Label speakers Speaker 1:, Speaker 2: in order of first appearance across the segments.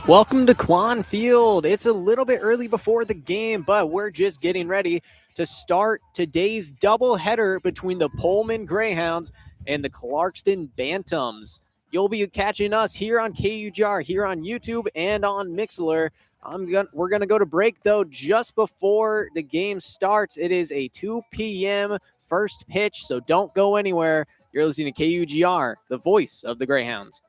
Speaker 1: Welcome to Quann Field. It's a little bit early before the game, but we're just getting ready to start today's doubleheader between the Pullman Greyhounds and the Clarkston Bantams. You'll be catching us here on KUGR, here on YouTube, and on Mixlr. We're going to go to break, though, just before the game starts. It is a 2 p.m. first pitch, so don't go anywhere. You're listening to KUGR, the voice of the Greyhounds.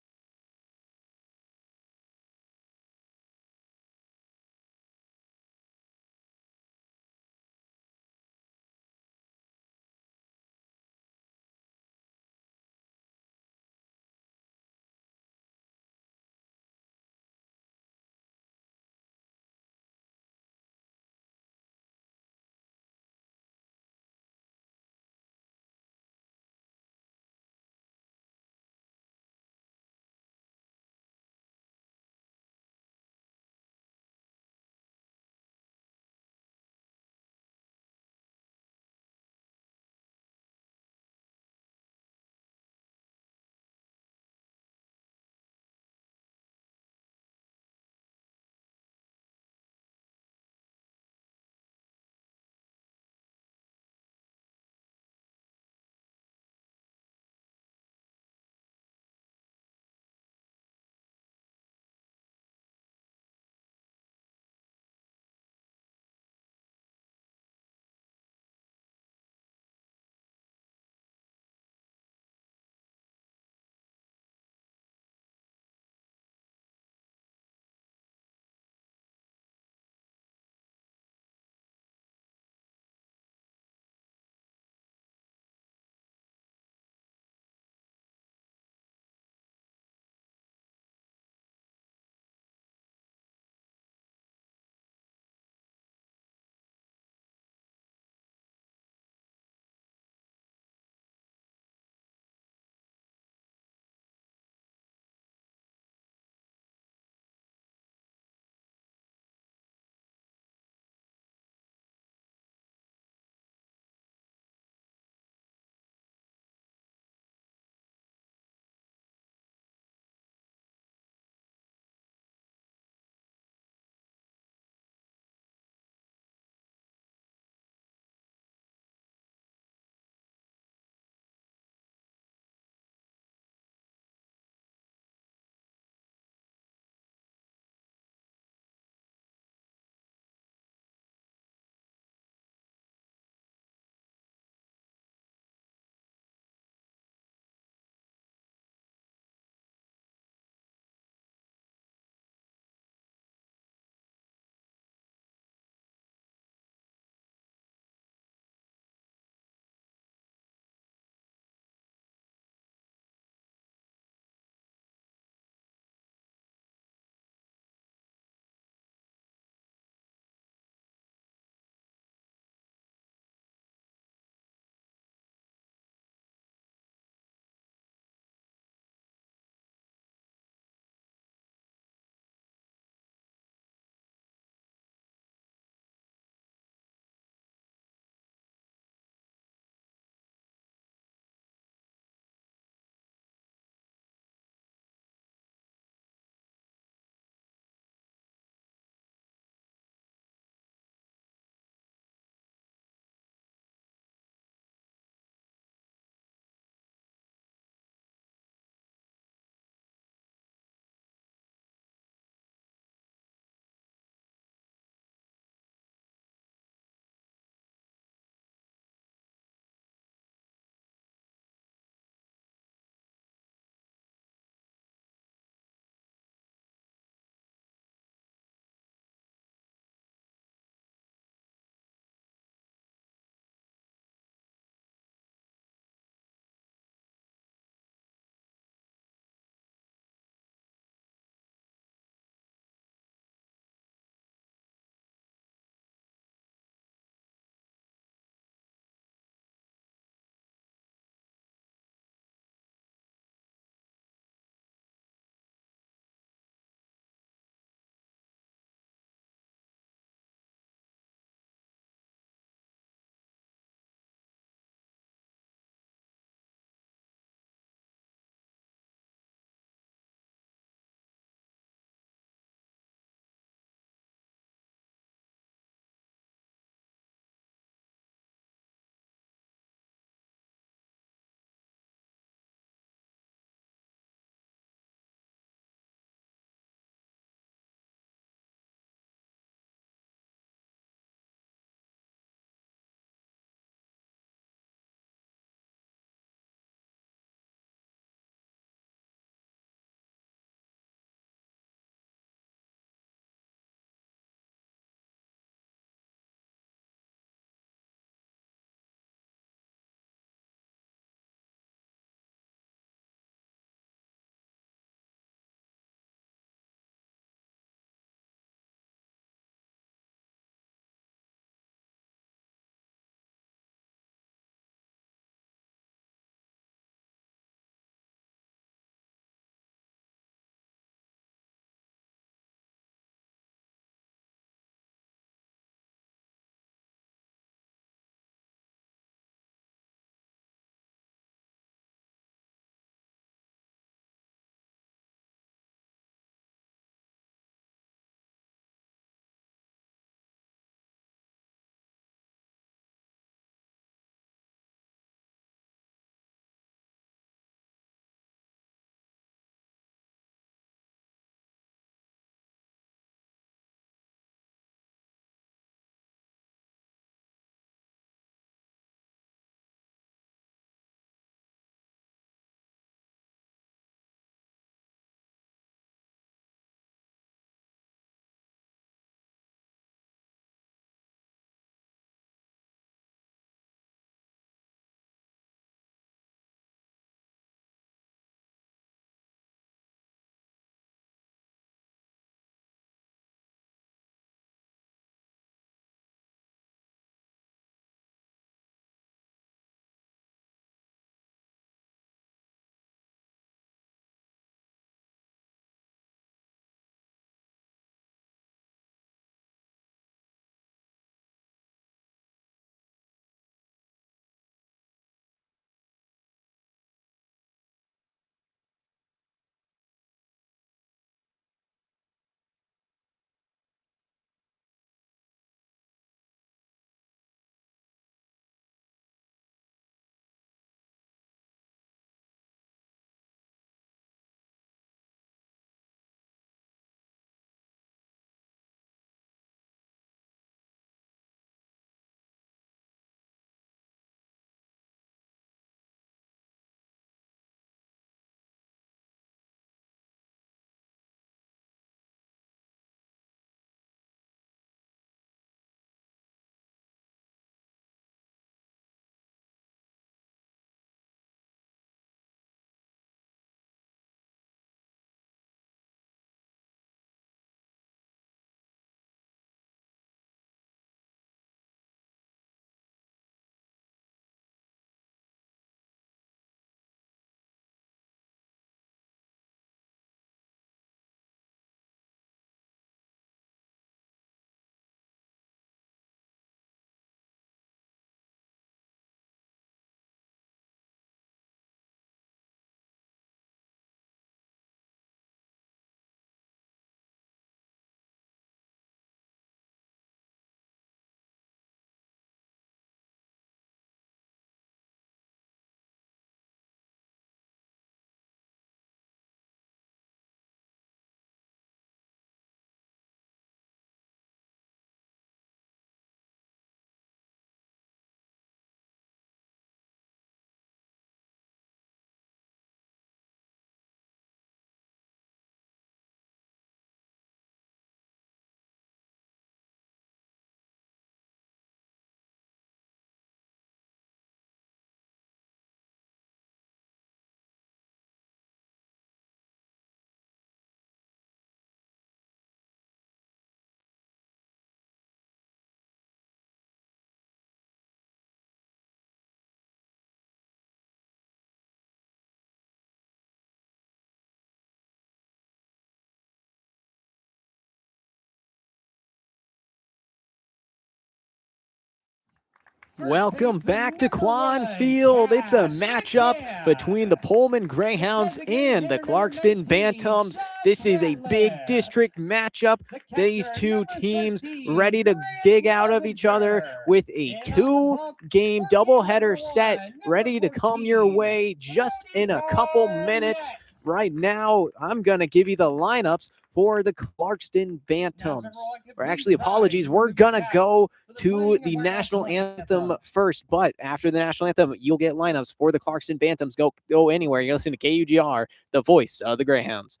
Speaker 1: Welcome back to Quann Field. It's a matchup between the Pullman Greyhounds and the Clarkston Bantams. This is a big district matchup. These two teams ready to dig out of each other with a two-game doubleheader set ready to come your way just in a couple minutes. Right now, I'm going to give you the lineups for the Clarkston Bantams. Or actually, apologies, we're going to go to the national anthem first, but after the national anthem, you'll get lineups for the Clarkston Bantams. Go anywhere. You're listening to KUGR, the voice of the Greyhounds.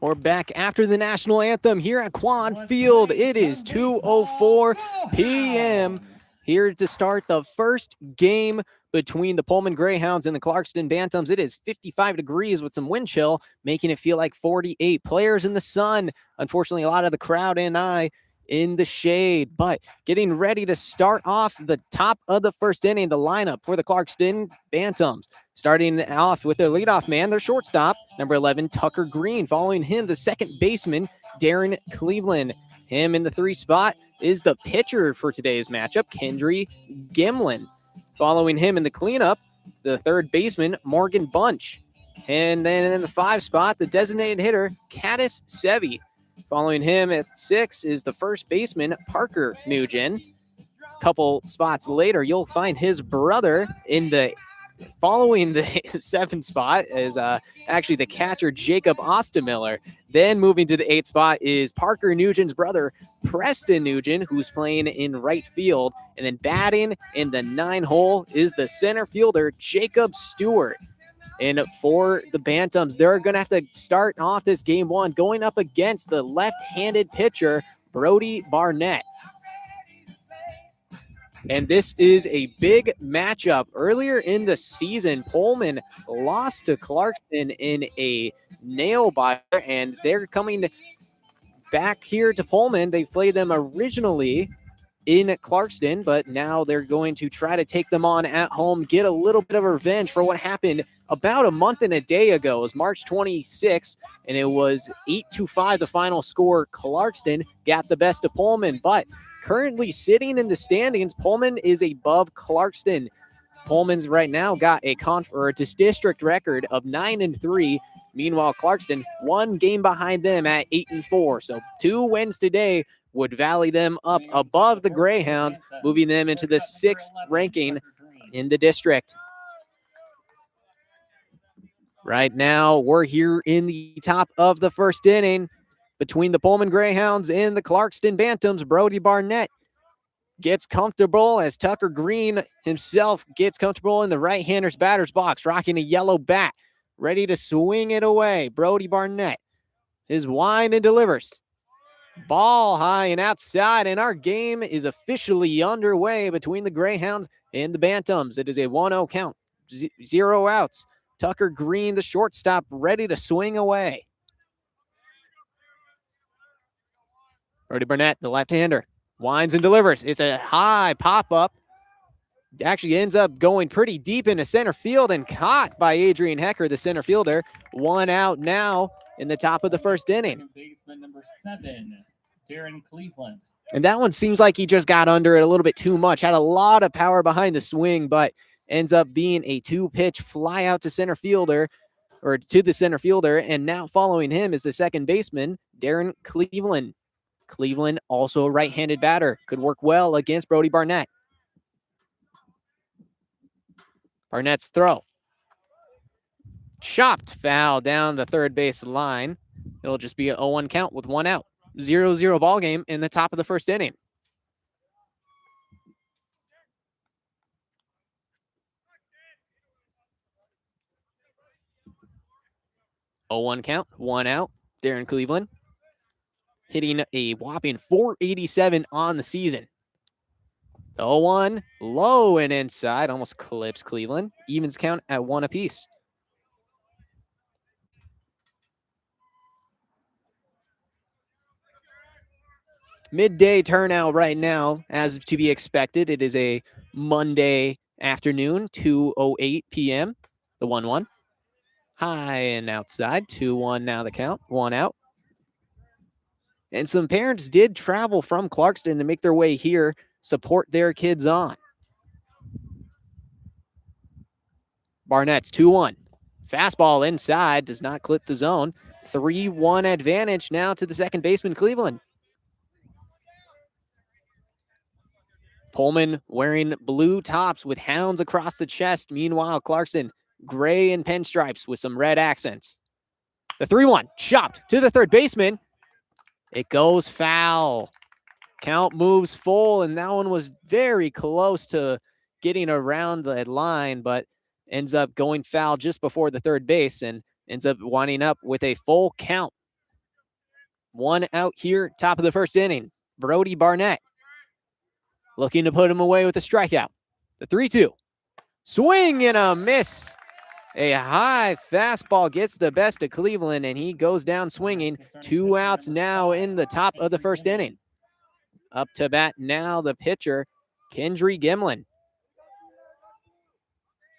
Speaker 1: We're back after the national anthem here at Quann Field. It is 2:04 p.m. here to start the first game between the Pullman Greyhounds and the Clarkston Bantams. It is 55 degrees with some wind chill, making it feel like 48. Players in the sun. Unfortunately, a lot of the crowd and I in the shade, but getting ready to start off the top of the first inning, the lineup for the Clarkston Bantams. Starting off with their leadoff man, their shortstop, number 11, Tucker Green. Following him, the second baseman, Darren Cleveland. Him in the 3 spot is the pitcher for today's matchup, Kendry Gimlin. Following him in the cleanup, the third baseman, Morgan Bunch. And then in the 5 spot, the designated hitter, Caddis Sevi. Following him at 6 is the first baseman, Parker Nugent. Couple spots later, you'll find his brother in the following the 7th spot is actually the catcher, Jacob Ostemiller. Then moving to the 8th spot is Parker Nugent's brother, Preston Nugent, who's playing in right field. And then batting in the 9 hole is the center fielder, Jacob Stewart. And for the Bantams, they're going to have to start off this game 1 going up against the left-handed pitcher, Brody Barnett. And this is a big matchup. Earlier in the season, Pullman lost to Clarkston in a nail-biter, and they're coming back here to Pullman. They played them originally in Clarkston, but now they're going to try to take them on at home, get a little bit of revenge for what happened about a month and a day ago. It was March 26th, and it was 8-5 the final score. Clarkston got the best of Pullman, but currently sitting in the standings, Pullman is above Clarkston. Pullman's right now got a district record of 9-3. Meanwhile, Clarkston 1 game behind them at 8-4. So 2 wins today would volley them up above the Greyhounds, moving them into the 6th ranking in the district. Right now, we're here in the top of the first inning between the Pullman Greyhounds and the Clarkston Bantams. Brody Barnett gets comfortable as Tucker Green himself gets comfortable in the right-hander's batter's box, rocking a yellow bat, ready to swing it away. Brody Barnett is wind and delivers. Ball high and outside, and our game is officially underway between the Greyhounds and the Bantams. It is a 1-0 count, 0 outs. Tucker Green, the shortstop, ready to swing away. Brody Barnett, the left-hander, winds and delivers. It's a high pop-up. Actually ends up going pretty deep into center field and caught by Adrian Hecker, the center fielder. 1 out now in the top of the first inning.
Speaker 2: Second baseman number 7, Darren Cleveland.
Speaker 1: And that one seems like he just got under it a little bit too much. Had a lot of power behind the swing, but ends up being a 2-pitch fly out to center fielder, or to the center fielder. And now following him is the second baseman, Darren Cleveland. Cleveland, also a right-handed batter, could work well against Brody Barnett. Barnett's throw. Chopped foul down the third base line. It'll just be an 0-1 count with 1 out. 0-0 ball game in the top of the first inning. Oh, 1 count, 1 out. Darren Cleveland hitting a whopping .487 on the season. The 0-1 low and inside, almost clips Cleveland. Evens count at 1 apiece. Midday turnout right now, as to be expected. It is a Monday afternoon, 2:08 p.m. The 1-1. High and outside, 2-1 now the count, 1 out. And some parents did travel from Clarkston to make their way here, support their kids on. Barnett's 2-1. Fastball inside, does not clip the zone. 3-1 advantage now to the second baseman, Cleveland. Pullman wearing blue tops with hounds across the chest. Meanwhile, Clarkston, gray and pinstripes with some red accents. The 3-1, chopped to the third baseman. It goes foul. Count moves full, and that one was very close to getting around the line, but ends up going foul just before the third base and ends up winding up with a full count. 1 out here, top of the first inning. Brody Barnett looking to put him away with a strikeout. The 3-2. Swing and a miss. A high fastball gets the best of Cleveland, and he goes down swinging. 2 outs now in the top of the first inning. Up to bat now the pitcher, Kendry Gimlin.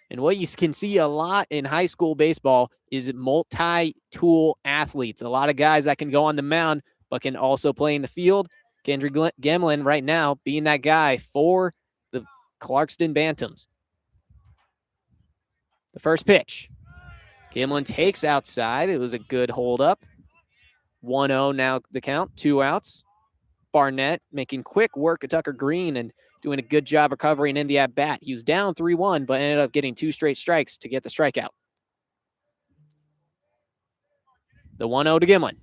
Speaker 1: And what you can see a lot in high school baseball is multi-tool athletes. A lot of guys that can go on the mound, but can also play in the field. Kendry Gimlin right now being that guy for the Clarkston Bantams. The first pitch. Gimlin takes outside. It was a good hold up. 1-0 now the count, 2 outs. Barnett making quick work of Tucker Green and doing a good job recovering in the at-bat. He was down 3-1, but ended up getting 2 straight strikes to get the strikeout. The 1-0 to Gimlin.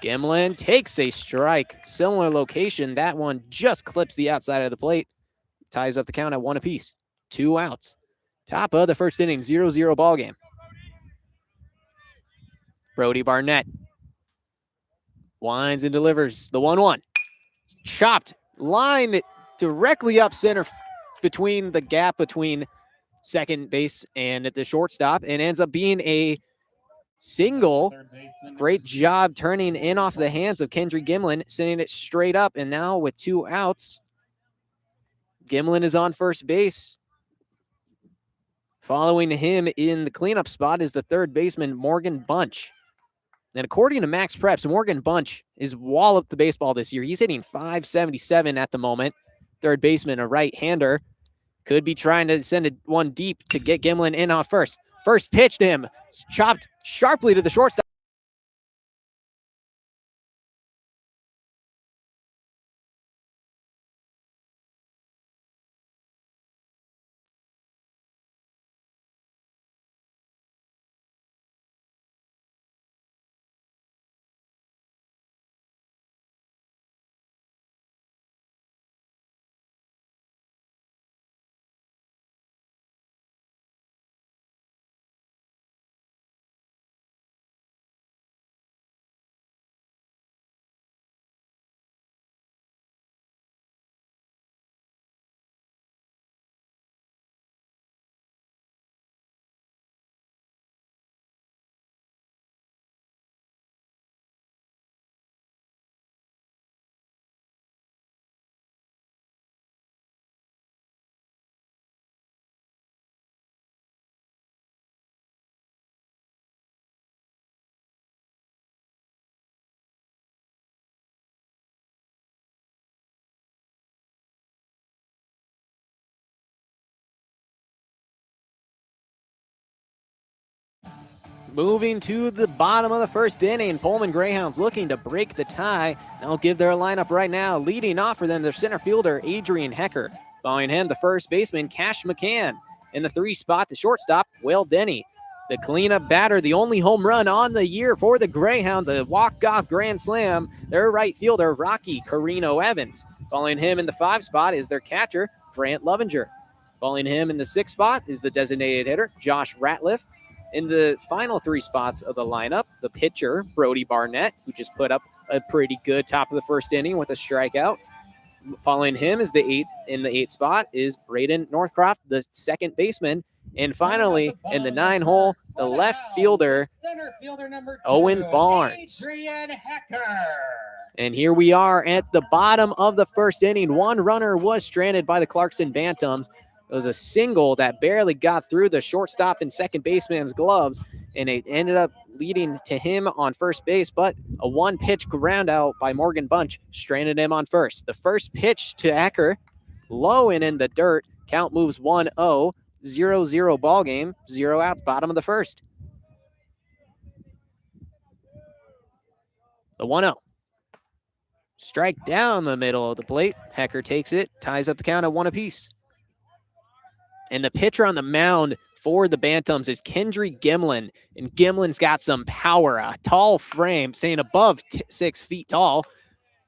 Speaker 1: Gimlin takes a strike. Similar location. That one just clips the outside of the plate. Ties up the count at 1 apiece. 2 outs. Top of the first inning, 0-0 ball game. Brody Barnett winds and delivers the 1-1. Chopped. Line directly up center between the gap between second base and the shortstop, and ends up being a single. Great job turning in off the hands of Kendry Gimlin, sending it straight up, and now with 2 outs, Gimlin is on first base. Following him in the cleanup spot is the third baseman, Morgan Bunch. And according to Max Preps, Morgan Bunch is walloped the baseball this year. He's hitting .577 at the moment. Third baseman, a right-hander. Could be trying to send it one deep to get Gimlin in on first. First pitch to him. Chopped sharply to the shortstop. Moving to the bottom of the first inning, Pullman Greyhounds looking to break the tie. They'll give their lineup right now. Leading off for them, their center fielder, Adrian Hecker. Following him, the first baseman, Cash McCann. In the 3 spot, the shortstop, Will Denny. The cleanup batter, the only home run on the year for the Greyhounds, a walk-off grand slam. Their right fielder, Rocky Carino Evans. Following him in the 5 spot is their catcher, Grant Lovinger. Following him in the 6th spot is the designated hitter, Josh Ratliff. In the final 3 spots of the lineup, the pitcher, Brody Barnett, who just put up a pretty good top of the first inning with a strikeout. Following him is in the 8th spot is Braden Northcroft, the second baseman. And finally, in the 9 hole, the left fielder,
Speaker 2: center fielder number 2,
Speaker 1: Owen Barnes.
Speaker 2: Adrian Hecker.
Speaker 1: And here we are at the bottom of the first inning. One runner was stranded by the Clarkston Bantams. It was a single that barely got through the shortstop and second baseman's gloves, and it ended up leading to him on first base, but a 1-pitch ground out by Morgan Bunch stranded him on first. The first pitch to Hecker, low and in the dirt. Count moves 1-0, 0-0 ball game, 0 outs, bottom of the first. The 1-0. Strike down the middle of the plate. Hecker takes it, ties up the count at 1 apiece. And the pitcher on the mound for the Bantams is Kendry Gimlin. And Gimlin's got some power, a tall frame, saying above 6 feet tall.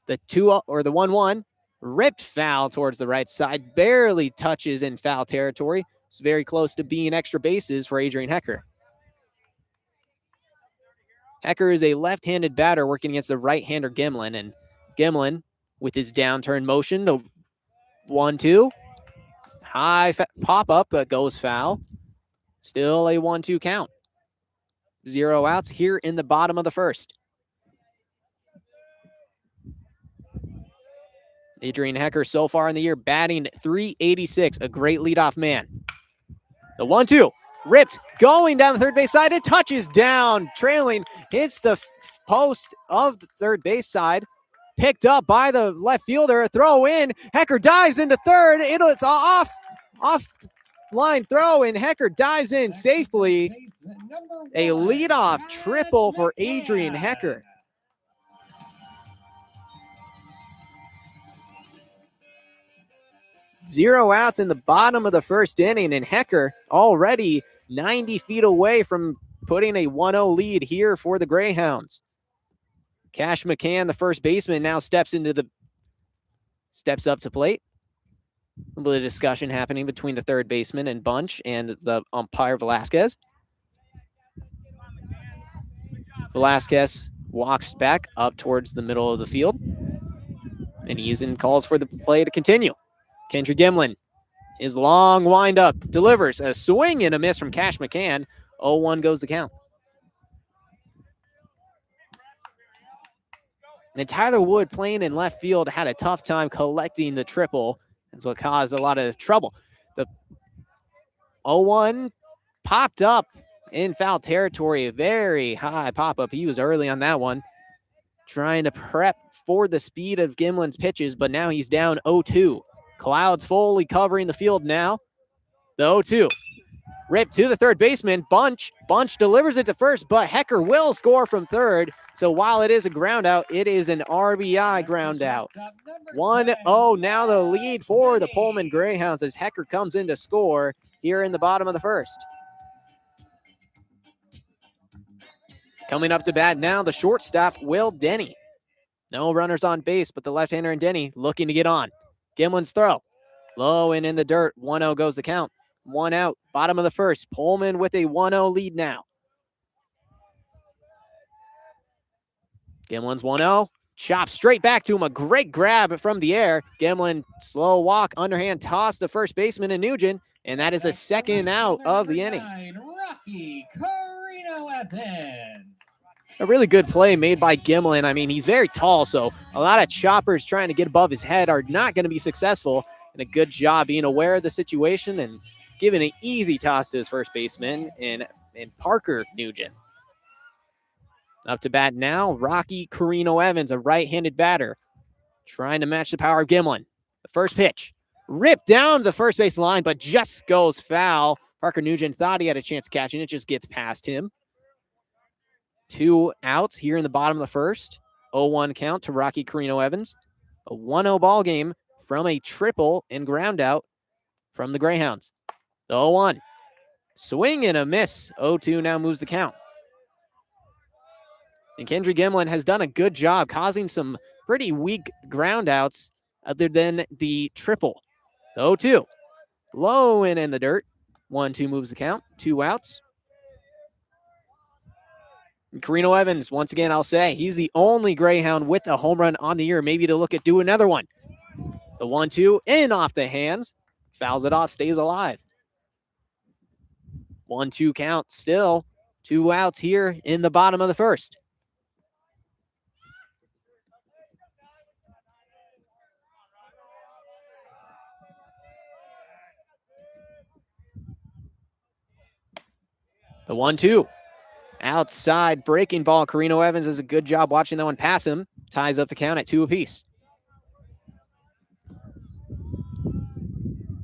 Speaker 1: The 1-1, ripped foul towards the right side, barely touches in foul territory. It's very close to being extra bases for Adrian Hecker. Hecker is a left-handed batter working against the right-hander Gimlin. And Gimlin, with his downturn motion, the 1-2. High pop-up, but goes foul. Still a 1-2 count. 0 outs here in the bottom of the first. Adrian Hecker so far in the year batting .386, a great leadoff man. The 1-2, ripped, going down the third base side. It touches down, trailing, hits the post of the third base side. Picked up by the left fielder, a throw in. Hecker dives into third. It's off line throw, and Hecker dives in safely. A leadoff triple for Adrian Hecker. Zero outs in the bottom of the first inning, and Hecker already 90 feet away from putting a 1-0 lead here for the Greyhounds. Cash McCann, the first baseman, now steps up to plate. A little bit of discussion happening between the third baseman and Bunch and the umpire Velasquez. Velasquez walks back up towards the middle of the field, and Eason calls for the play to continue. Kendry Gimlin, his long windup, delivers a swing and a miss from Cash McCann. 0-1 goes the count. And Tyler Wood, playing in left field, had a tough time collecting the triple. That's what caused a lot of trouble. The 0-1 popped up in foul territory, a very high pop-up. He was early on that one, trying to prep for the speed of Gimlin's pitches, but now he's down 0-2. Clouds fully covering the field now. The 0-2. Ripped to the third baseman, Bunch. Bunch delivers it to first, but Hecker will score from third. So while it is a ground out, it is an RBI ground out. 1-0 now the lead for the Pullman Greyhounds as Hecker comes in to score here in the bottom of the first. Coming up to bat now, the shortstop, Will Denny. No runners on base, but the left-hander and Denny looking to get on. Gimlin's throw. Low and in the dirt. 1-0 goes the count. 1 out, bottom of the first. Pullman with a 1-0 lead now. Gimlin's 1-0. Chop straight back to him. A great grab from the air. Gimlin, slow walk, underhand toss to first baseman and Nugent. And that is the second out of the inning.
Speaker 2: Rocky Carino Evans.
Speaker 1: A really good play made by Gimlin. I mean, he's very tall, so a lot of choppers trying to get above his head are not going to be successful. And a good job being aware of the situation and giving an easy toss to his first baseman and Parker Nugent. Up to bat now, Rocky Carino Evans, a right-handed batter, trying to match the power of Gimlin. The first pitch, ripped down the first base line, but just goes foul. Parker Nugent thought he had a chance catching it, just gets past him. 2 outs here in the bottom of the first. 0-1 count to Rocky Carino Evans. A 1-0 ball game from a triple and ground out from the Greyhounds. The 0-1. Swing and a miss. 0-2 now moves the count. And Kendry Gimlin has done a good job causing some pretty weak ground outs other than the triple. The 0-2. Low and in the dirt. 1-2 moves the count. 2 outs. And Carino Evans, once again, I'll say, he's the only Greyhound with a home run on the year. Maybe to look at do another one. The 1-2 in off the hands. Fouls it off, stays alive. 1-2 count still. 2 outs here in the bottom of the first. The 1-2. Outside breaking ball. Carino Evans does a good job watching that one pass him. Ties up the count at 2 apiece.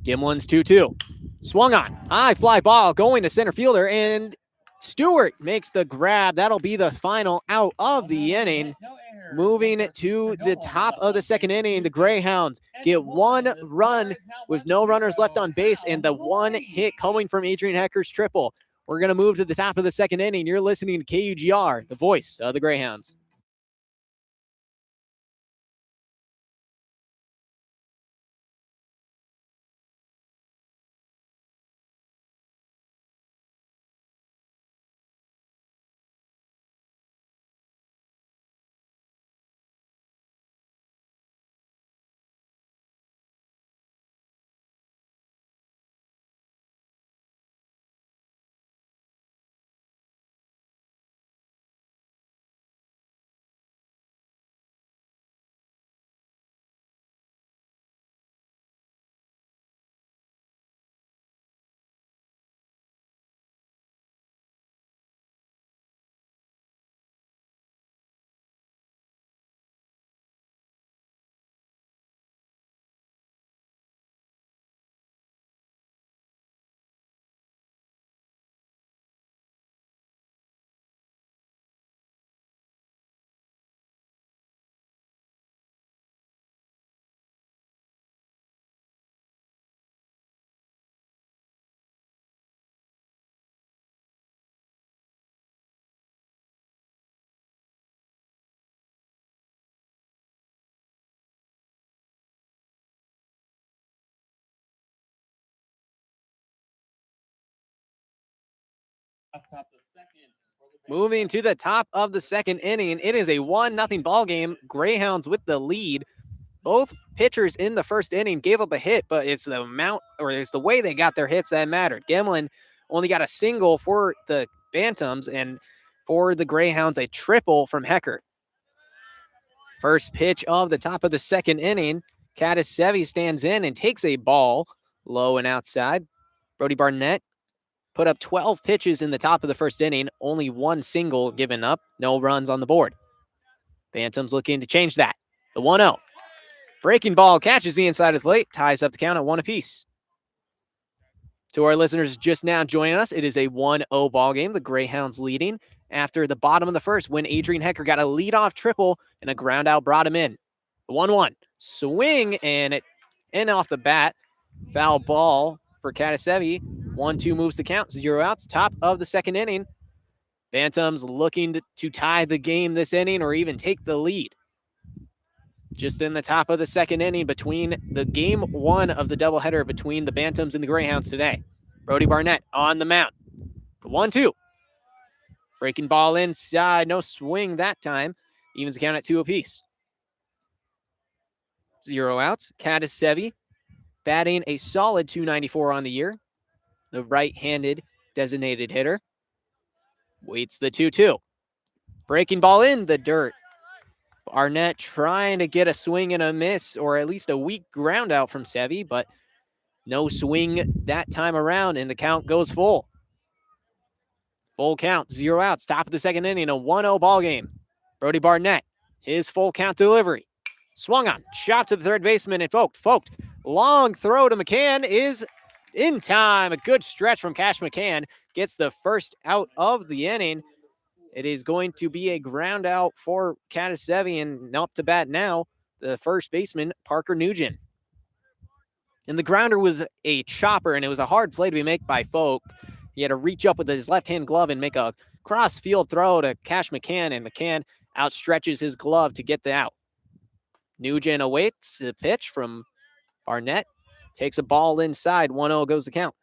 Speaker 1: Gimlin's 2-2. Swung on. High fly ball going to center fielder, and Stewart makes the grab. That'll be the final out of the inning. Moving to the top of the second inning, the Greyhounds get 1 run with no runners left on base, and the 1 hit coming from Adrian Hecker's triple. We're going to move to the top of the second inning. You're listening to KUGR, the voice of the Greyhounds. Moving to the top of the second inning, it is a 1-0 ball game. Greyhounds with the lead. Both pitchers in the first inning gave up a hit, but it's the amount, or it's the way they got their hits that mattered. Gimlin only got a single for the Bantams, and for the Greyhounds, a triple from Hecker. First pitch of the top of the second inning, Katasevi stands in and takes a ball low and outside. Brody Barnett put up 12 pitches in the top of the first inning, only 1 single given up, no runs on the board. Bantams looking to change that. The 1-0. Breaking ball catches the inside of the plate, ties up the count at 1 apiece. To our listeners just now joining us, it is a 1-0 ball game. The Greyhounds leading after the bottom of the first when Adrian Hecker got a leadoff triple and a ground out brought him in. The 1-1. Swing and it in off the bat. Foul ball for Katasevi. 1-2 moves the count. 0 outs. Top of the second inning. Bantams looking to tie the game this inning or even take the lead. Just in the top of the second inning between the game 1 of the doubleheader between the Bantams and the Greyhounds today. Brody Barnett on the mound. 1-2. Breaking ball inside. No swing that time. Evens the count at 2 apiece. 0 outs. Katasevi batting a solid .294 on the year. The right-handed designated hitter. Waits the 2-2. Breaking ball in the dirt. Barnett trying to get a swing and a miss, or at least a weak ground out from Sevi, but no swing that time around, and the count goes full. Full count, 0 outs, top of the second inning, a 1-0 ball game. Brody Barnett, his full count delivery. Swung on, shot to the third baseman, and Folked. Long throw to McCann is in time. A good stretch from Cash McCann gets the first out of the inning. It is going to be a ground out for Katasevi, and up to bat now, the first baseman, Parker Nugent. And the grounder was a chopper, and it was a hard play to be made by Folk. He had to reach up with his left-hand glove and make a cross-field throw to Cash McCann, and McCann outstretches his glove to get the out. Nugent awaits the pitch from Barnett. Takes a ball inside. 1-0 goes the count.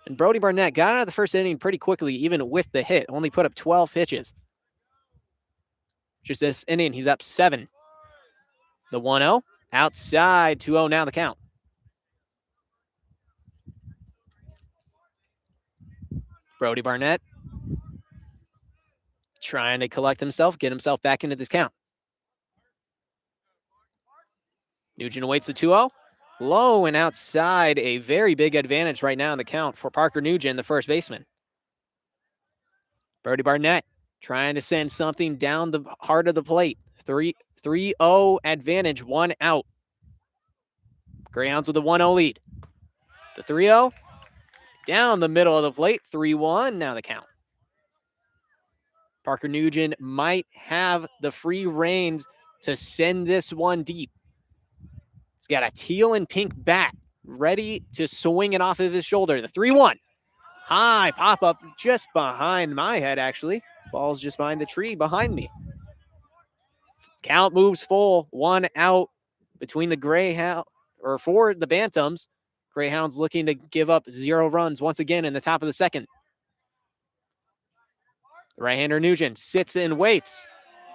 Speaker 1: And Brody Barnett got out of the first inning pretty quickly, even with the hit. Only put up 12 pitches. Just this inning, he's up 7. The 1-0. Outside. 2-0 now the count. Brody Barnett trying to collect himself, get himself back into this count. Nugent awaits the 2-0. Low and outside, a very big advantage right now in the count for Parker Nugent, the first baseman. Brody Barnett trying to send something down the heart of the plate. 3-0 advantage, 1 out. Greyhounds with a 1-0 lead. The 3-0 down the middle of the plate, 3-1 now the count. Parker Nugent might have the free reins to send this one deep. He's got a teal and pink bat ready to swing it off of his shoulder. The 3-1. High pop-up just behind my head, actually. Falls just behind the tree behind me. Count moves full. 1 out between the Greyhound, or for the Bantams. Greyhounds looking to give up 0 runs once again in the top of the second. The right-hander Nugent sits and waits.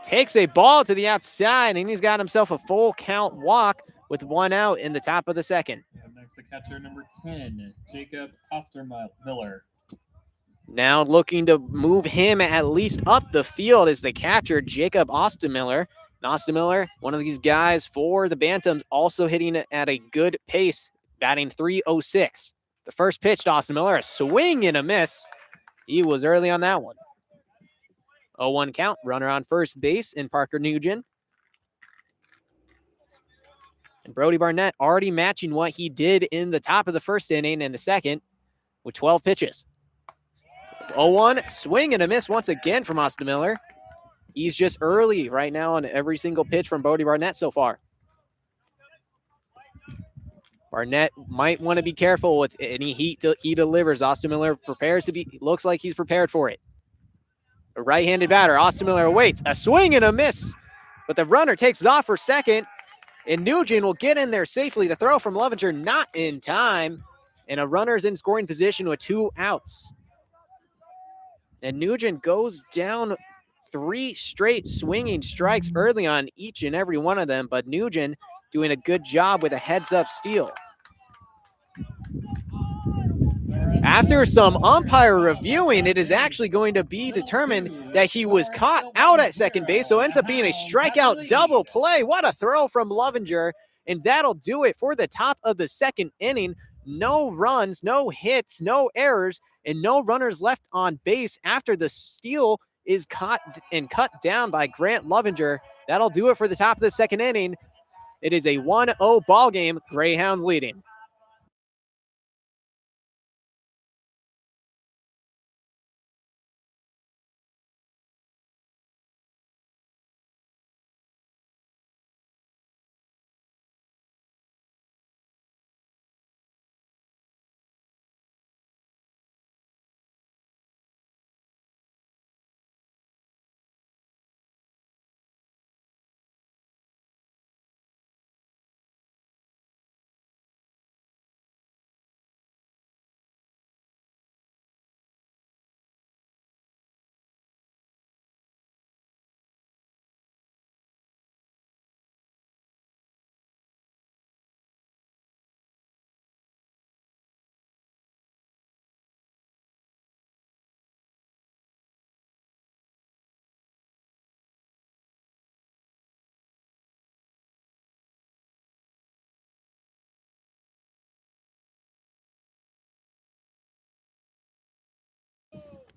Speaker 1: Takes a ball to the outside, and he's got himself a full count walk with 1 out in the top of the second.
Speaker 2: Next, the catcher, number 10, Jacob Ostermiller.
Speaker 1: Now looking to move him at least up the field is the catcher, Jacob Ostermiller. Ostermiller, one of these guys for the Bantams, also hitting at a good pace, batting .306. The first pitch to Ostermiller, a swing and a miss. He was early on that one. 0-1 count, runner on first base in Parker Nugent. And Brody Barnett already matching what he did in the top of the first inning and the second with 12 pitches. 0-1, swing and a miss once again from Ostermiller. He's just early right now on every single pitch from Brody Barnett so far. Barnett might want to be careful with any heat he delivers. Ostermiller prepares to be, looks like he's prepared for it. A right-handed batter, Ostermiller awaits, a swing and a miss, but the runner takes off for second. And Nugent will get in there safely. The throw from Lovinger not in time. And a runner's in scoring position with 2 outs. And Nugent goes down 3 straight swinging strikes early on each and every one of them. But Nugent doing a good job with a heads-up steal. After some umpire reviewing, it is actually going to be determined that he was caught out at second base, so it ends up being a strikeout double play. What a throw from Lovinger, and that'll do it for the top of the second inning. No runs, no hits, no errors, and no runners left on base after the steal is caught and cut down by Grant Lovinger. That'll do it for the top of the second inning. It is a 1-0 ball game, Greyhounds leading.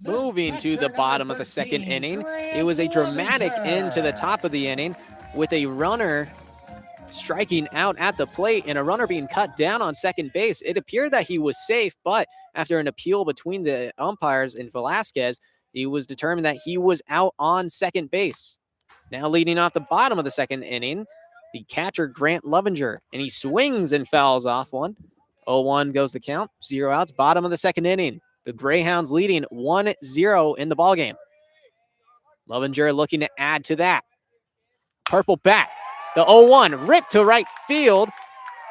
Speaker 1: Moving to the bottom of the second inning, it was a dramatic end to the top of the inning with a runner striking out at the plate and a runner being cut down on second base. It appeared that he was safe, but after an appeal between the umpires and Velasquez, he was determined that he was out on second base. Now leading off the bottom of the second inning, the catcher, Grant Lovinger, and he swings and fouls off one. 0-1 goes the count, 0 outs, bottom of the second inning. The Greyhounds leading 1-0 in the ballgame. Lovinger looking to add to that. Purple bat. The 0-1 ripped to right field,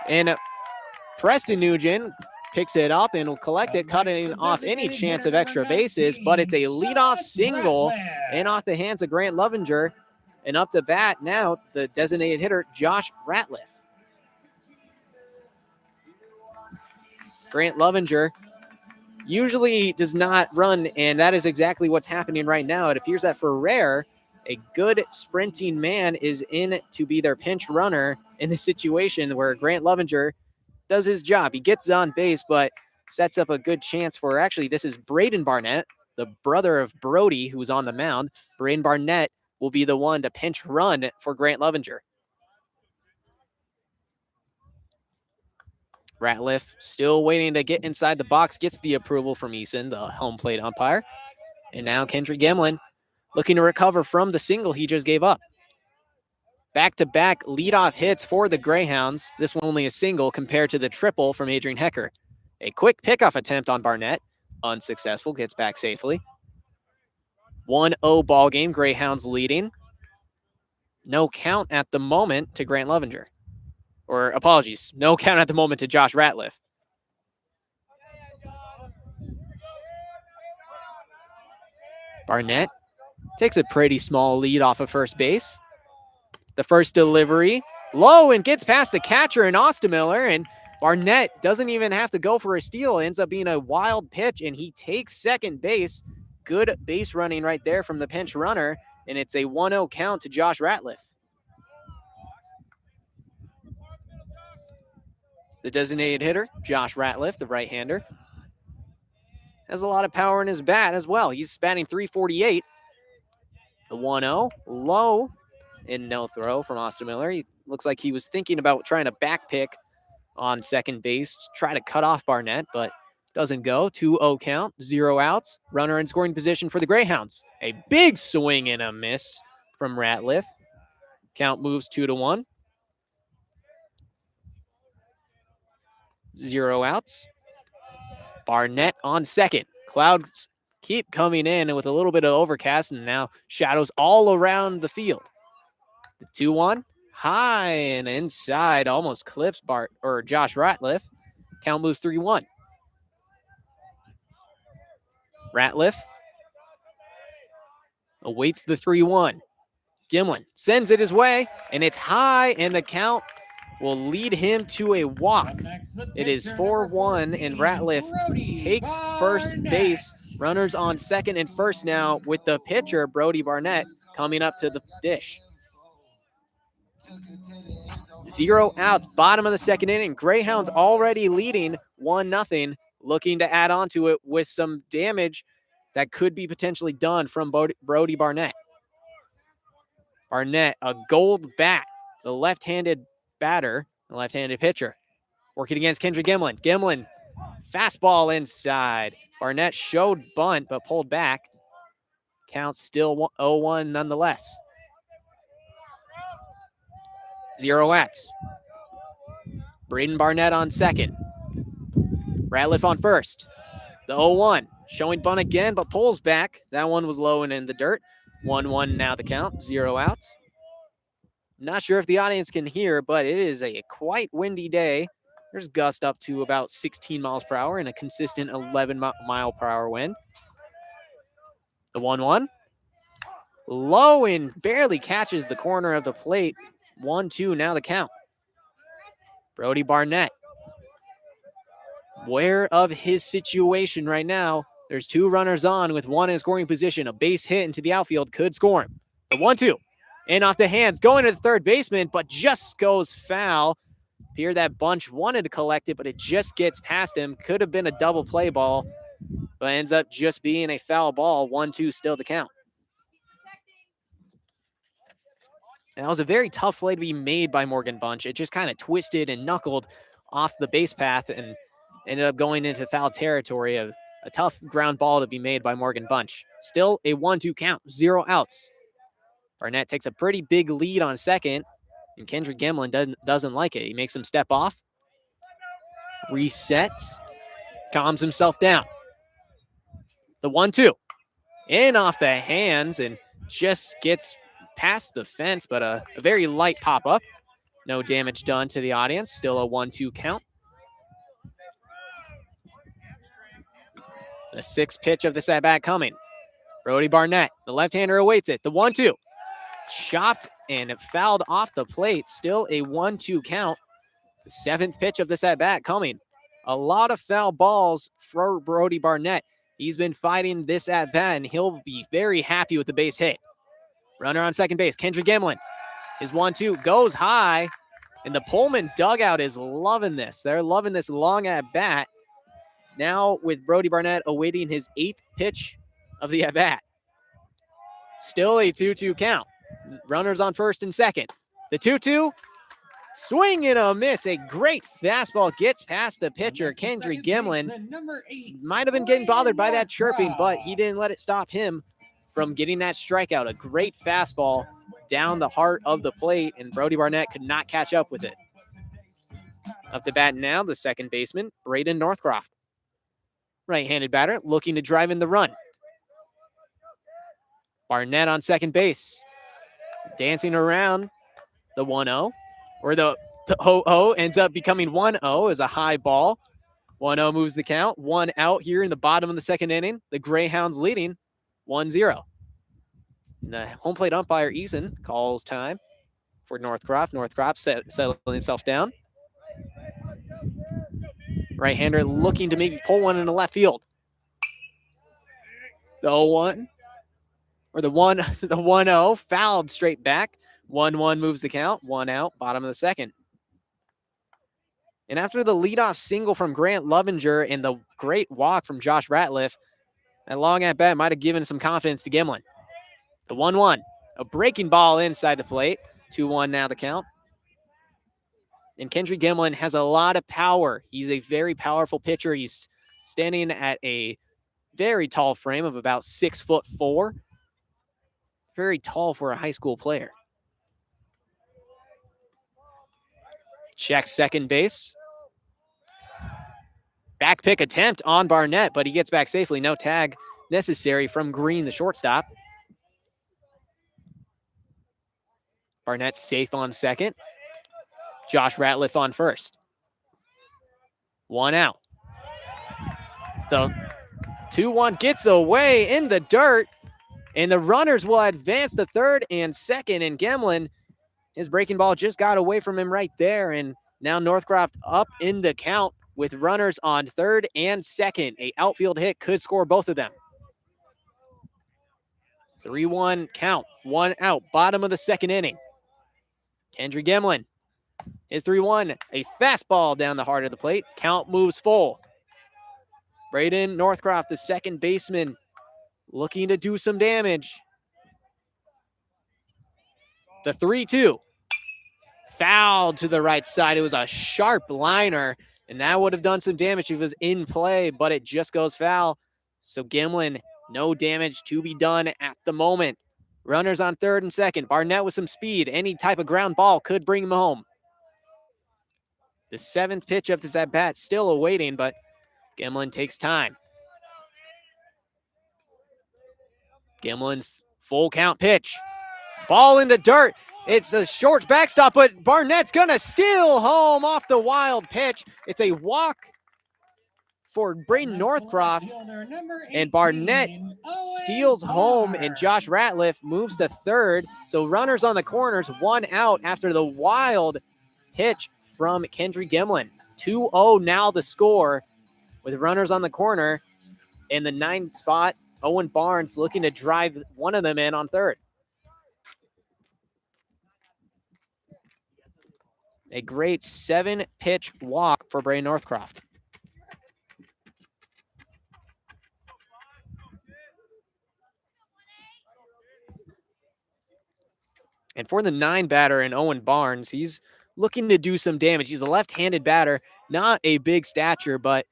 Speaker 1: and Preston Nugent picks it up and will collect it, cutting off any chance of extra bases, but it's a leadoff single in off the hands of Grant Lovinger, and up to bat now the designated hitter, Josh Ratliff. Grant Lovinger usually does not run, and that is exactly what's happening right now. It appears that for Rare, a good sprinting man is in to be their pinch runner in this situation where Grant Lovinger does his job. He gets on base, but sets up a good chance for, actually, this is Braden Barnett, the brother of Brody, who's on the mound. Braden Barnett will be the one to pinch run for Grant Lovinger. Ratliff still waiting to get inside the box, gets the approval from Eason, the home plate umpire. And now Kendrick Gimlin looking to recover from the single he just gave up. Back-to-back leadoff hits for the Greyhounds. This one only a single compared to the triple from Adrian Hecker. A quick pickoff attempt on Barnett. Unsuccessful, gets back safely. 1-0 ball game, Greyhounds leading. No count at the moment to Grant Lovinger. Or apologies, no count at the moment to Josh Ratliff. Barnett takes a pretty small lead off of first base. The first delivery, low, and gets past the catcher and Ostemiller, and Barnett doesn't even have to go for a steal. It ends up being a wild pitch, and he takes second base. Good base running right there from the pinch runner, and it's a 1-0 count to Josh Ratliff. The designated hitter, Josh Ratliff, the right-hander, has a lot of power in his bat as well. He's batting .348. The 1-0, low, and no throw from Ostemiller. He looks like he was thinking about trying to back pick on second base, try to cut off Barnett, but doesn't go. 2-0 count, 0 outs. Runner in scoring position for the Greyhounds. A big swing and a miss from Ratliff. Count moves 2-1. 0 outs. Barnett on second. Clouds keep coming in with a little bit of overcast, and now shadows all around the field. The 2-1, high and inside, almost clips Josh Ratliff. Count moves 3-1. Ratliff awaits the 3-1. Gimlin sends it his way, and it's high, and the count will lead him to a walk. It is 4-1, and Ratliff takes first base. Runners on second and first now with the pitcher, Brody Barnett, coming up to the dish. 0 outs, bottom of the second inning. Greyhounds already leading 1-0, looking to add on to it with some damage that could be potentially done from Brody Barnett. Barnett, a gold bat, the left-handed batter, the left-handed pitcher, working against Kendrick Gimlin. Gimlin, fastball inside. Barnett showed bunt, but pulled back. Count still 0-1 nonetheless. 0 outs. Braden Barnett on second. Ratliff on first. The 0-1, showing bunt again, but pulls back. That one was low and in the dirt. 1-1 now the count, 0 outs. Not sure if the audience can hear, but it is a quite windy day. There's gusts up to about 16 miles per hour and a consistent 11 mile per hour wind. The 1-1, low and barely catches the corner of the plate. 1-2 now the count. Brody Barnett, aware of his situation right now. There's 2 runners on with 1 in scoring position. A base hit into the outfield could score him. The 1-2, and off the hands, going to the third baseman, but just goes foul. Appeared that bunch wanted to collect it, but it just gets past him. Could have been a double play ball, but ends up just being a foul ball. 1-2 still the count. And that was a very tough play to be made by Morgan Bunch. It just kind of twisted and knuckled off the base path and ended up going into foul territory of a tough ground ball to be made by Morgan Bunch. Still a 1-2 count, 0 outs. Barnett takes a pretty big lead on second, and Kendrick Gimlin doesn't like it. He makes him step off, resets, calms himself down. The 1-2, in off the hands, and just gets past the fence, but a very light pop-up. No damage done to the audience. Still a 1-2 count. The 6th pitch of this at-bat coming. Brody Barnett, the left-hander, awaits it. The 1-2. Chopped and fouled off the plate. Still a 1-2 count. The 7th pitch of this at-bat coming. A lot of foul balls for Brody Barnett. He's been fighting this at-bat, and he'll be very happy with the base hit. Runner on second base, Kendrick Gimlin. His 1-2 goes high, and the Pullman dugout is loving this. They're loving this long at-bat. Now with Brody Barnett awaiting his 8th pitch of the at-bat. Still a 2-2 count. Runners on first and second. The 2-2, swing and a miss. A great fastball gets past the pitcher, Kendrick Gimlin. Might have been getting bothered by that chirping, but he didn't let it stop him from getting that strikeout. A great fastball down the heart of the plate, and Brody Barnett could not catch up with it. Up to bat now, the second baseman, Braden Northcroft. Right-handed batter looking to drive in the run. Barnett on second base. Dancing around the 1-0, or the 0-0 ends up becoming 1-0 as a high ball. 1-0 moves the count. 1 out here in the bottom of the second inning. The Greyhounds leading 1-0. And the home plate umpire, Eason, calls time for Northcroft. Northcroft settling himself down. Right-hander looking to maybe pull one into left field. The 0-1, or the 1-0, fouled straight back. 1-1 moves the count. 1 out, bottom of the second. And after the leadoff single from Grant Lovinger and the great walk from Josh Ratliff, that long at bat might have given some confidence to Gimlin. The 1-1, a breaking ball inside the plate. 2-1 now the count. And Kendrick Gimlin has a lot of power. He's a very powerful pitcher. He's standing at a very tall frame of about 6'4". Very tall for a high school player. Checks second base. Back pick attempt on Barnett, but he gets back safely. No tag necessary from Green, the shortstop. Barnett safe on second. Josh Ratliff on first. 1 out. The 2-1 gets away in the dirt, and the runners will advance to third and second, and Gimlin, his breaking ball just got away from him right there, and now Northcroft up in the count with runners on third and second. A outfield hit could score both of them. 3-1 count, 1 out, bottom of the second inning. Kendrick Gimlin, his 3-1, a fastball down the heart of the plate. Count moves full. Braden Northcroft, the second baseman, looking to do some damage. The 3-2, fouled to the right side. It was a sharp liner, and that would have done some damage if it was in play, but it just goes foul. So Gimlin, no damage to be done at the moment. Runners on third and second. Barnett with some speed. Any type of ground ball could bring him home. The 7th pitch of this at-bat still awaiting, but Gimlin takes time. Gimlin's full count pitch. Ball in the dirt. It's a short backstop, but Barnett's going to steal home off the wild pitch. It's a walk for Braden Northcroft, and Barnett steals home, and Josh Ratliff moves to third. So runners on the corners, 1 out after the wild pitch from Kendrick Gimlin. 2-0 now the score with runners on the corner. In the 9th spot, Owen Barnes looking to drive one of them in on third. A great 7-pitch walk for Braden Northcroft. And for the 9 batter in Owen Barnes, he's looking to do some damage. He's a left-handed batter, not a big stature, but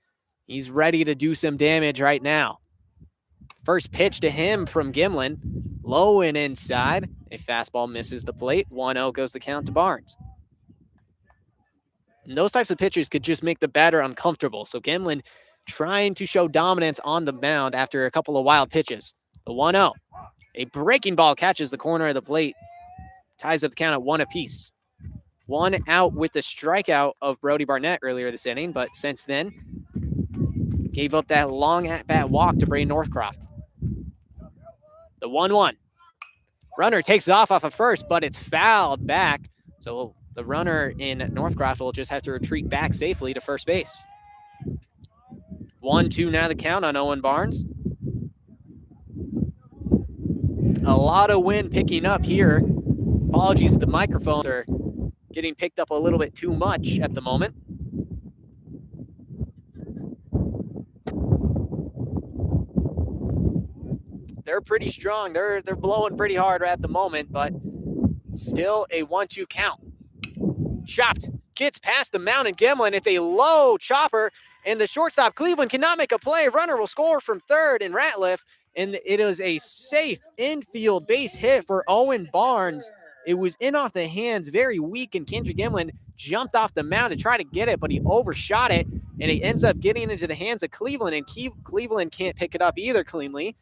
Speaker 1: He's ready to do some damage right now. First pitch to him from Gimlin. Low and inside. A fastball misses the plate. 1-0 goes the count to Barnes. And those types of pitches could just make the batter uncomfortable. So Gimlin trying to show dominance on the mound after a couple of wild pitches. The 1-0. A breaking ball catches the corner of the plate. Ties up the count at 1 apiece. 1 out with the strikeout of Brody Barnett earlier this inning, but since then, gave up that long at-bat walk to Braden Northcroft. The 1-1. Runner takes off of first, but it's fouled back. So the runner in Northcroft will just have to retreat back safely to first base. 1-2 now the count on Owen Barnes. A lot of wind picking up here. Apologies, the microphones are getting picked up a little bit too much at the moment. They're pretty strong. They're blowing pretty hard at the moment, but still a 1-2 count. Chopped. Gets past the mound and Gimlin. It's a low chopper, and the shortstop Cleveland cannot make a play. Runner will score from third in Ratliff, and it is a safe infield base hit for Owen Barnes. It was in off the hands, very weak, and Kendrick Gimlin jumped off the mound to try to get it, but he overshot it, and it ends up getting into the hands of Cleveland, and Cleveland can't pick it up either cleanly.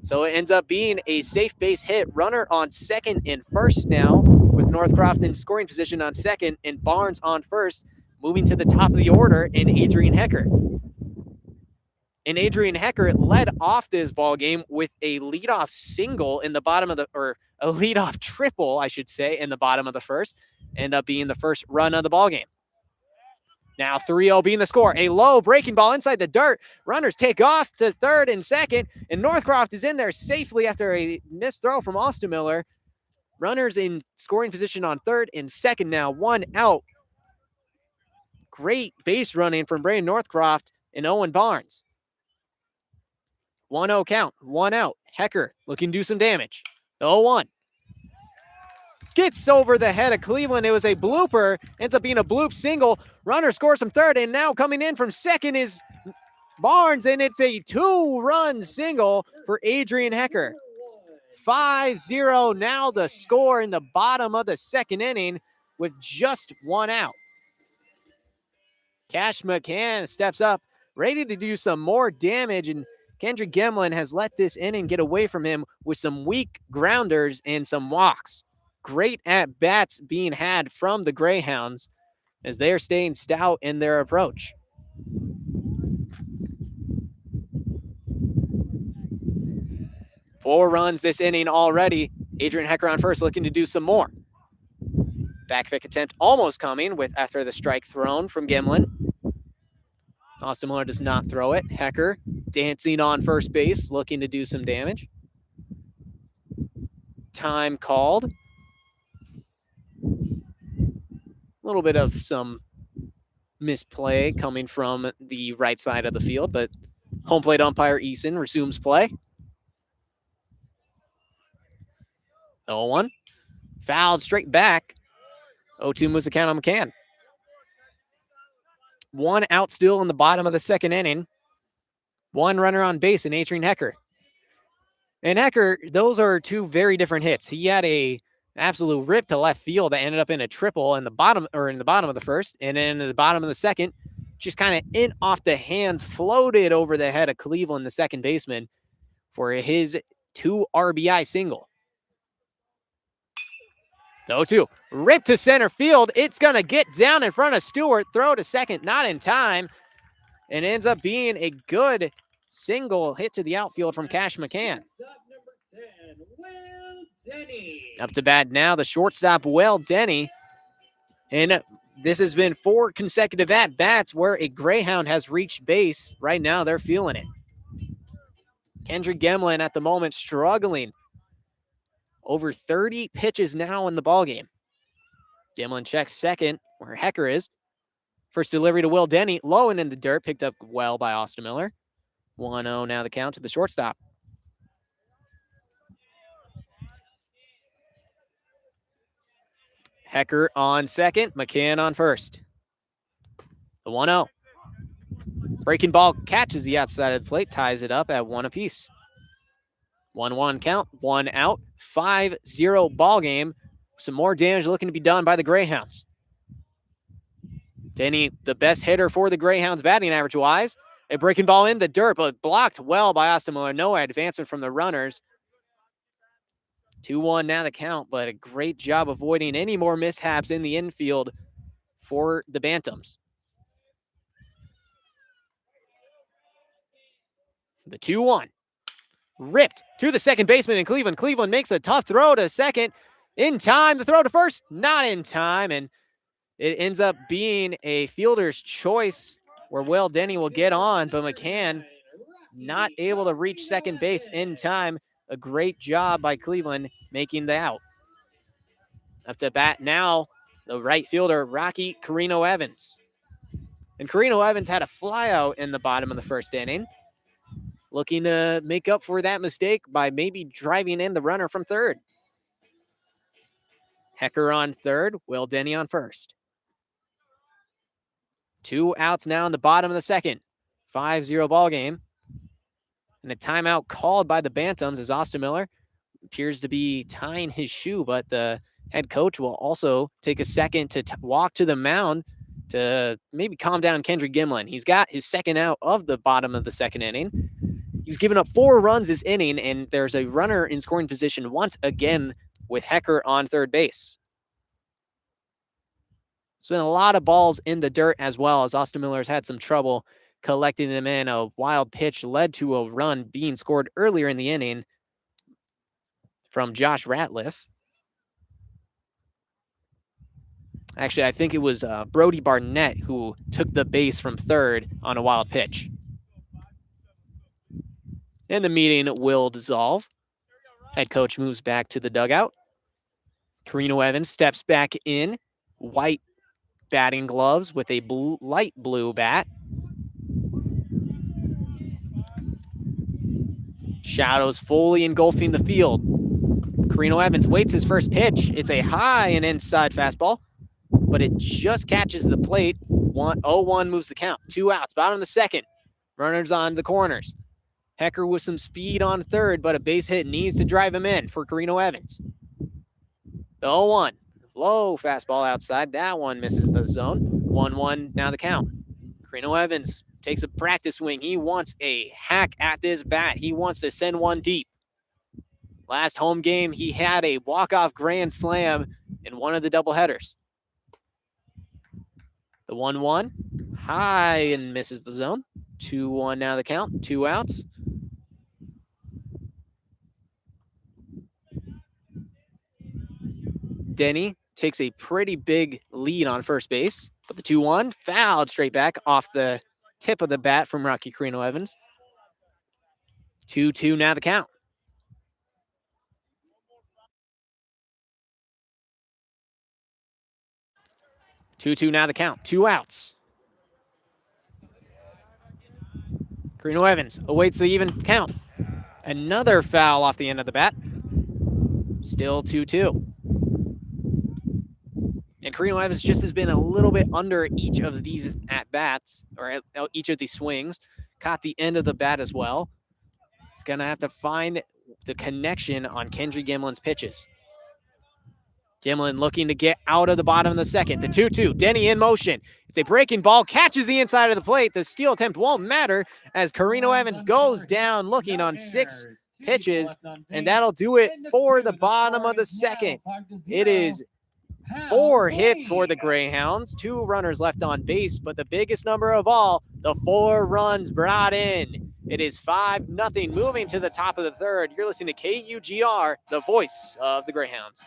Speaker 1: So it ends up being a safe base hit. Runner on second and first now, with Northcroft in scoring position on second and Barnes on first, moving to the top of the order in Adrian Hecker. And Adrian Hecker led off this ball game with a leadoff single in the bottom of the, or a leadoff triple, I should say, in the bottom of the first, end up being the first run of the ball game. Now 3-0 being the score. A low breaking ball inside the dirt. Runners take off to third and second, and Northcroft is in there safely after a missed throw from Austin Miller. Runners in scoring position on third and second now, 1 out. Great base running from Braden Northcroft and Owen Barnes. 1-0 count, 1 out. Hecker looking to do some damage. 0-1. Gets over the head of Cleveland. It was a blooper. Ends up being a bloop single. Runner scores from third, and now coming in from second is Barnes, and it's a 2-run single for Adrian Hecker. 5-0 now the score in the bottom of the second inning with just 1 out. Cash McCann steps up, ready to do some more damage, and Kendrick Gimlin has let this inning get away from him with some weak grounders and some walks. Great at-bats being had from the Greyhounds as they are staying stout in their approach. Four runs this inning already. Adrian Hecker on first, looking to do some more. Back pick attempt almost coming with after the strike thrown from Gimlin. Austin Miller does not throw it. Hecker dancing on first base, looking to do some damage. Time called. A little bit of some misplay coming from the right side of the field, but home plate umpire Eason resumes play. 0-1. Fouled straight back. 0-2 moves the count on McCann. 1 out still in the bottom of the second inning. 1 runner on base in Adrian Hecker. And Hecker, those are 2 very different hits. He had a absolute rip to left field that ended up in a triple in the bottom of the first, and then in the bottom of the second, just kind of in off the hands, floated over the head of Cleveland, the second baseman, for his 2 RBI single. 0-2. Rip to center field. It's going to get down in front of Stewart. Throw to second, not in time. And ends up being a good single hit to the outfield from Cash McCann. Up to bat now, the shortstop, Will Denny. And this has been 4 consecutive at-bats where a Greyhound has reached base. Right now, they're feeling it. Kendrick Gimlin at the moment struggling. Over 30 pitches now in the ballgame. Gimlin checks second, where Hecker is. First delivery to Will Denny, low and in the dirt, picked up well by Austin Miller. 1-0 now the count to the shortstop. Hecker on second, McCann on first. The 1-0. Breaking ball catches the outside of the plate, ties it up at 1 apiece. 1-1 count, 1 out, 5-0 ball game. Some more damage looking to be done by the Greyhounds. Denny, the best hitter for the Greyhounds batting average wise. A breaking ball in the dirt, but blocked well by Austin Miller. No advancement from the runners. 2-1 now the count, but a great job avoiding any more mishaps in the infield for the Bantams. The 2-1. Ripped to the second baseman in Cleveland. Cleveland makes a tough throw to second. In time, the throw to first, not in time, and it ends up being a fielder's choice where Will Denny will get on, but McCann not able to reach second base in time. A great job by Cleveland making the out. Up to bat now, the right fielder, Rocky Carino Evans. And Carino Evans had a flyout in the bottom of the first inning, looking to make up for that mistake by maybe driving in the runner from third. Hecker on third, Will Denny on first. 2 outs now in the bottom of the second. 5-0 ball game. And a timeout called by the Bantams as Austin Miller appears to be tying his shoe, but the head coach will also take a second to walk to the mound to maybe calm down Kendrick Gimlin. He's got his second out of the bottom of the second inning. He's given up 4 runs this inning, and there's a runner in scoring position once again with Hecker on third base. There's been a lot of balls in the dirt as well, as Austin Miller's had some trouble collecting them in. A wild pitch led to a run being scored earlier in the inning from Josh Ratliff. Actually, I think it was Brody Barnett who took the base from third on a wild pitch. And the meeting will dissolve. Head coach moves back to the dugout. Carino Evans steps back in, white batting gloves with a light blue bat. Shadows fully engulfing the field. Carino Evans waits his first pitch. It's a high and inside fastball, but it just catches the plate. 0-1 moves the count. 2 outs, bottom of the second. Runners on the corners. Hecker with some speed on third, but a base hit needs to drive him in for Carino Evans. The 0-1. Low fastball outside. That one misses the zone. 1-1 now the count. Carino Evans takes a practice swing. He wants a hack at this bat. He wants to send one deep. Last home game, he had a walk-off grand slam in one of the doubleheaders. The 1-1. High and misses the zone. 2-1 now the count. 2 outs. Denny takes a pretty big lead on first base, but the 2-1 fouled straight back off the tip of the bat from Rocky Carino Evans. 2-2 now the count. 2-2 now the count. 2 outs. Carino Evans awaits the even count. Another foul off the end of the bat. Still 2-2. And Carino Evans just has been a little bit under each of these at-bats, or each of these swings. Caught the end of the bat as well. He's going to have to find the connection on Kendrick Gimlin's pitches. Gimlin looking to get out of the bottom of the second. The 2-2, Denny in motion. It's a breaking ball, catches the inside of the plate. The steal attempt won't matter as Carino Evans goes down looking on 6 pitches, and that'll do it for the bottom of the second. It is 4 hits for the Greyhounds, 2 runners left on base, but the biggest number of all, the 4 runs brought in. It is 5-0, moving to the top of the third. You're listening to KUGR, the voice of the Greyhounds.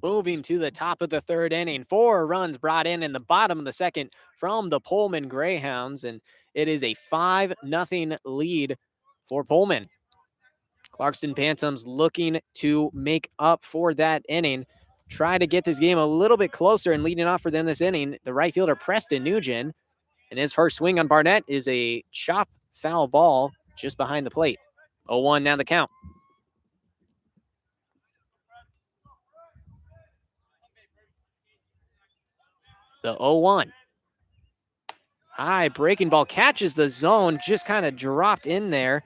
Speaker 1: Moving to the top of the third inning, 4 runs brought in the bottom of the second from the Pullman Greyhounds, and it is a 5-0 lead for Pullman. Clarkston Bantams looking to make up for that inning, try to get this game a little bit closer, and leading off for them this inning, the right fielder Preston Nugent, and his first swing on Barnett is a chop foul ball just behind the plate. 0-1 now the count. The 0-1. High breaking ball catches the zone, just kind of dropped in there.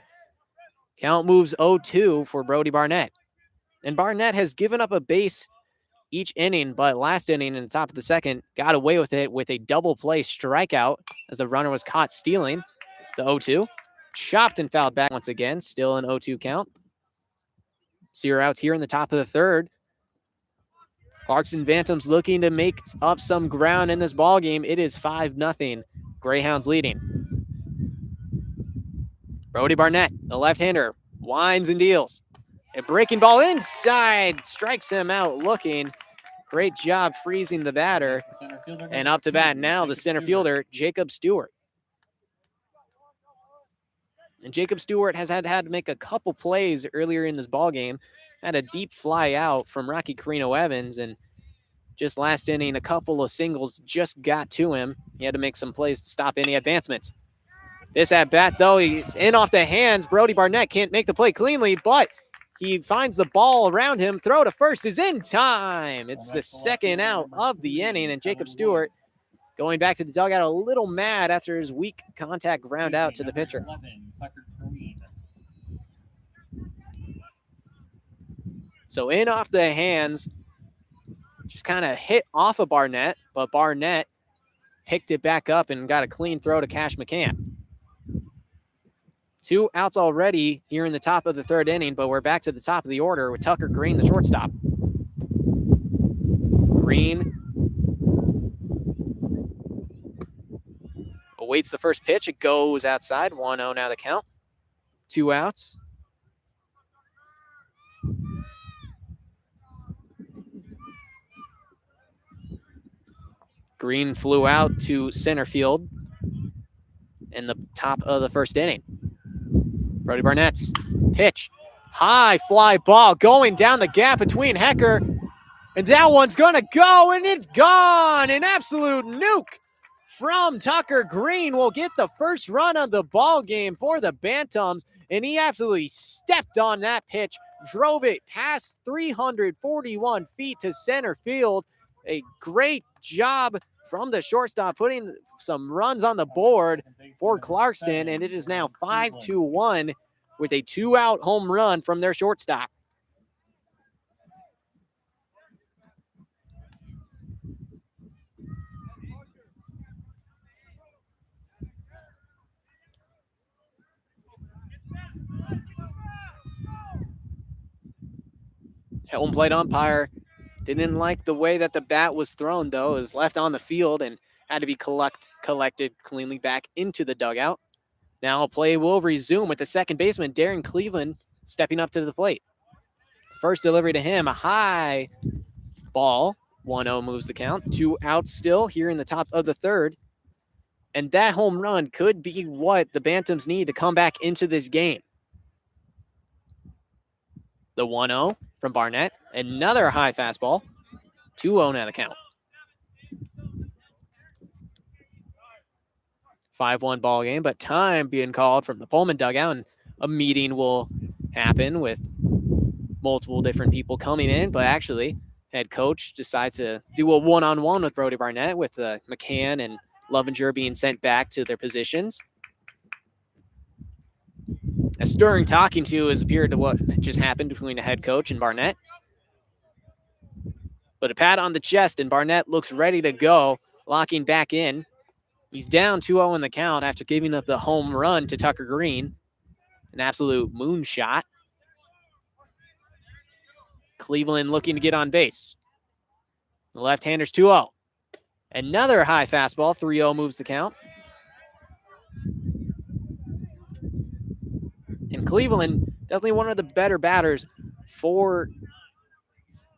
Speaker 1: Count moves 0-2 for Brody Barnett. And Barnett has given up a base each inning, but last inning in the top of the second got away with it with a double play strikeout as the runner was caught stealing. The 0-2. Chopped and fouled back once again, still an 0-2 count. 0 outs here in the top of the third. Clarkston Bantams looking to make up some ground in this ball game. It is 5-0. Greyhounds leading. Brody Barnett, the left-hander, winds and deals. A breaking ball inside, strikes him out looking. Great job freezing the batter. And up to bat now, the center fielder, Jacob Stewart. And Jacob Stewart has had to make a couple plays earlier in this ball game. Had a deep fly out from Rocky Carino Evans, and just last inning, a couple of singles just got to him. He had to make some plays to stop any advancements. This at-bat, though, he's in off the hands. Brody Barnett can't make the play cleanly, but he finds the ball around him. Throw to first is in time. It's the second out of the inning, and Jacob Stewart going back to the dugout a little mad after his weak contact ground out to the pitcher. So in off the hands, just kind of hit off of Barnett, but Barnett picked it back up and got a clean throw to Cash McCann. 2 outs already here in the top of the third inning, but we're back to the top of the order with Tucker Green, the shortstop. Green awaits the first pitch. It goes outside. 1-0 now the count. 2 outs. Green flew out to center field in the top of the first inning. Brody Barnett's pitch. High fly ball going down the gap between Hecker. And that one's going to go, and it's gone. An absolute nuke from Tucker Green will get the first run of the ball game for the Bantams. And he absolutely stepped on that pitch, drove it past 341 feet to center field. A great job from the shortstop, putting some runs on the board for Clarkston, and it is now 5-1 with a 2-out home run from their shortstop. Home plate umpire didn't like the way that the bat was thrown, though. It was left on the field and had to be collected cleanly back into the dugout. Now play will resume with the second baseman, Darren Cleveland, stepping up to the plate. First delivery to him, a high ball. 1-0 moves the count. 2 outs still here in the top of the third. And that home run could be what the Bantams need to come back into this game. The 1-0 from Barnett. Another high fastball. 2-0 now the count. 5-1 ball game, but time being called from the Pullman dugout, and a meeting will happen with multiple different people coming in, but actually head coach decides to do a one-on-one with Brody Barnett, with McCann and Lovinger being sent back to their positions. A stirring talking to has appeared to what just happened between the head coach and Barnett. But a pat on the chest, and Barnett looks ready to go, locking back in. He's down 2-0 in the count after giving up the home run to Tucker Green. An absolute moonshot. Cleveland looking to get on base. The left-hander's 2-0. Another high fastball, 3-0 moves the count. And Cleveland, definitely one of the better batters for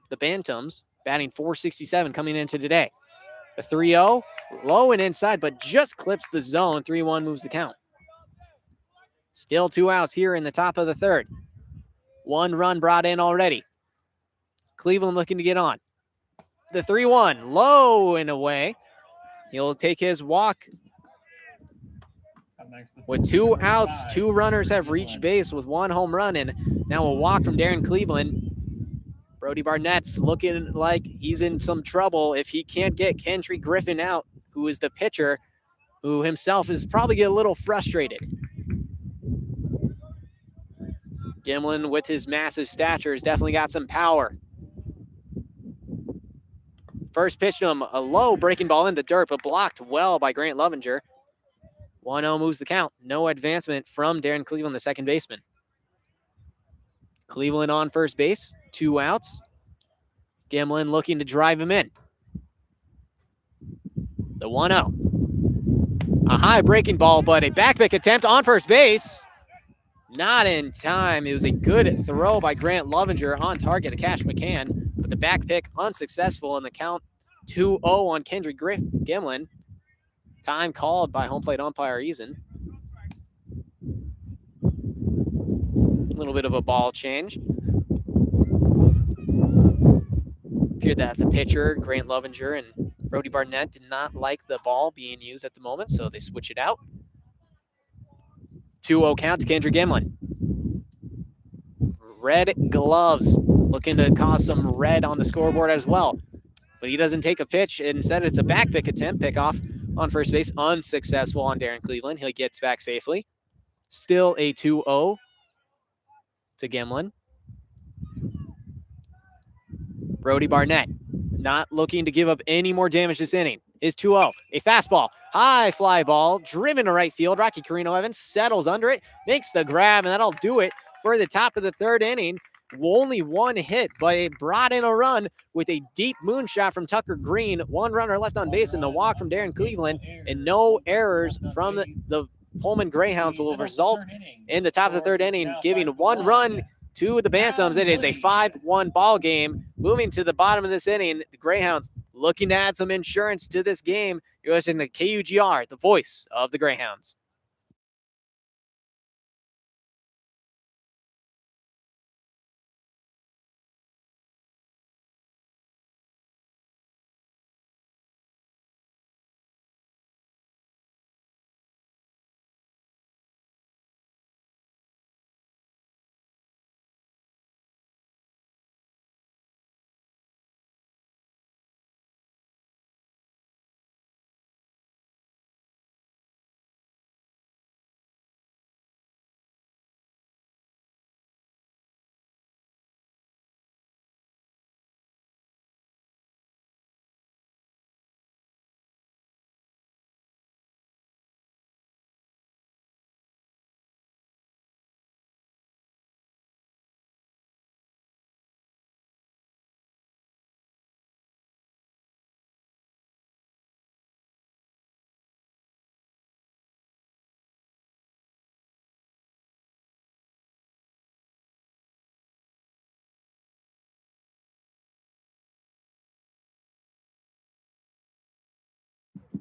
Speaker 1: the Bantams, batting .467 coming into today. The 3-0, low and inside, but just clips the zone. 3-1 moves the count. Still 2 outs here in the top of the third. 1 run brought in already. Cleveland looking to get on. The 3-1, low and away. He'll take his walk. With 2 outs, 2 runners have reached base with 1 home run, and now a walk from Darren Cleveland. Brody Barnett's looking like he's in some trouble if he can't get Kendry Griffin out, who is the pitcher, who himself is probably getting a little frustrated. Gimlin, with his massive stature, has definitely got some power. First pitch to him, a low breaking ball in the dirt, but blocked well by Grant Lovinger. 1-0 moves the count. No advancement from Darren Cleveland, the second baseman. Cleveland on first base, 2 outs. Gimlin looking to drive him in. The 1-0. A high breaking ball, but a backpick attempt on first base. Not in time. It was a good throw by Grant Lovinger on target to catch McCann, but the back pick unsuccessful, and the count 2-0 on Kendry Gimlin. Time called by home plate umpire Eason. A little bit of a ball change. Appeared that the pitcher, Grant Lovinger, and Brody Barnett did not like the ball being used at the moment, so they switch it out. 2-0 count to Kendry Gimlin. Red gloves, looking to cause some red on the scoreboard as well. But he doesn't take a pitch. Instead, it's a back pick attempt, pickoff on first base, unsuccessful on Darren Cleveland. He gets back safely. Still a 2-0 to Gimlin. Brody Barnett not looking to give up any more damage this inning. Is 2-0. A fastball, high fly ball, driven to right field. Rocky Carino Evans settles under it, makes the grab, and that'll do it for the top of the third inning. Only 1 hit, but it brought in a run with a deep moonshot from Tucker Green. 1 runner left on base, and the walk from Darren Cleveland, and no errors from the Pullman Greyhounds will result in the top of the third inning, giving 1 run to the Bantams. It is a 5-1 ball game. Moving to the bottom of this inning, the Greyhounds looking to add some insurance to this game. You're listening to KUGR, the voice of the Greyhounds.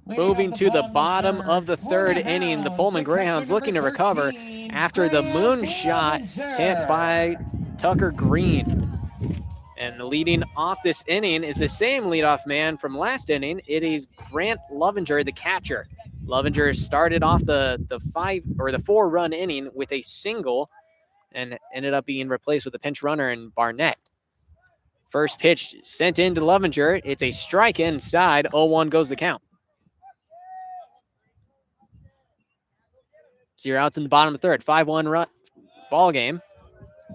Speaker 1: Moving to the bottom of the third inning, the Pullman Greyhounds looking to recover after the moonshot hit by Tucker Green. And leading off this inning is the same leadoff man from last inning. It is Grant Lovinger, the catcher. Lovinger started off the 4-run inning with a single and ended up being replaced with a pinch runner in Barnett. First pitch sent into Lovinger. It's a strike inside. 0-1 goes the count. 0 outs in the bottom of the third. 5-1 run ball game.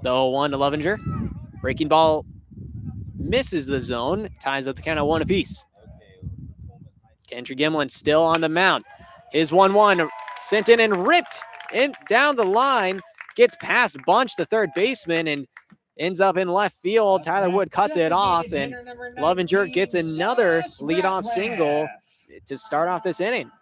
Speaker 1: The 0-1 to Lovinger. Breaking ball misses the zone. Ties up the count at 1 apiece. Kendry Gimlin still on the mound. His 1-1 sent in and ripped in down the line. Gets past Bunch, the third baseman, and ends up in left field. Tyler Wood cuts it off, and Lovinger gets another leadoff single to start off this inning.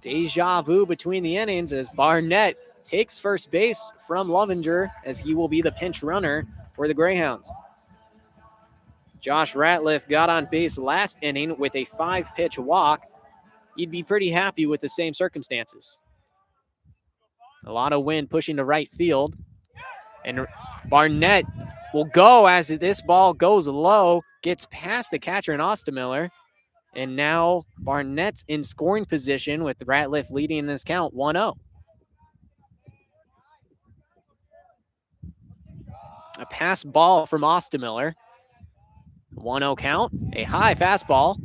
Speaker 1: Deja vu between the innings as Barnett takes first base from Lovinger, as he will be the pinch runner for the Greyhounds. Josh Ratliff got on base last inning with a 5-pitch walk. He'd be pretty happy with the same circumstances. A lot of wind pushing to right field. And Barnett will go as this ball goes low, gets past the catcher in Ostemiller. And now Barnett's in scoring position with Ratliff leading this count 1-0. A pass ball from Ostemiller. 1-0 count. A high fastball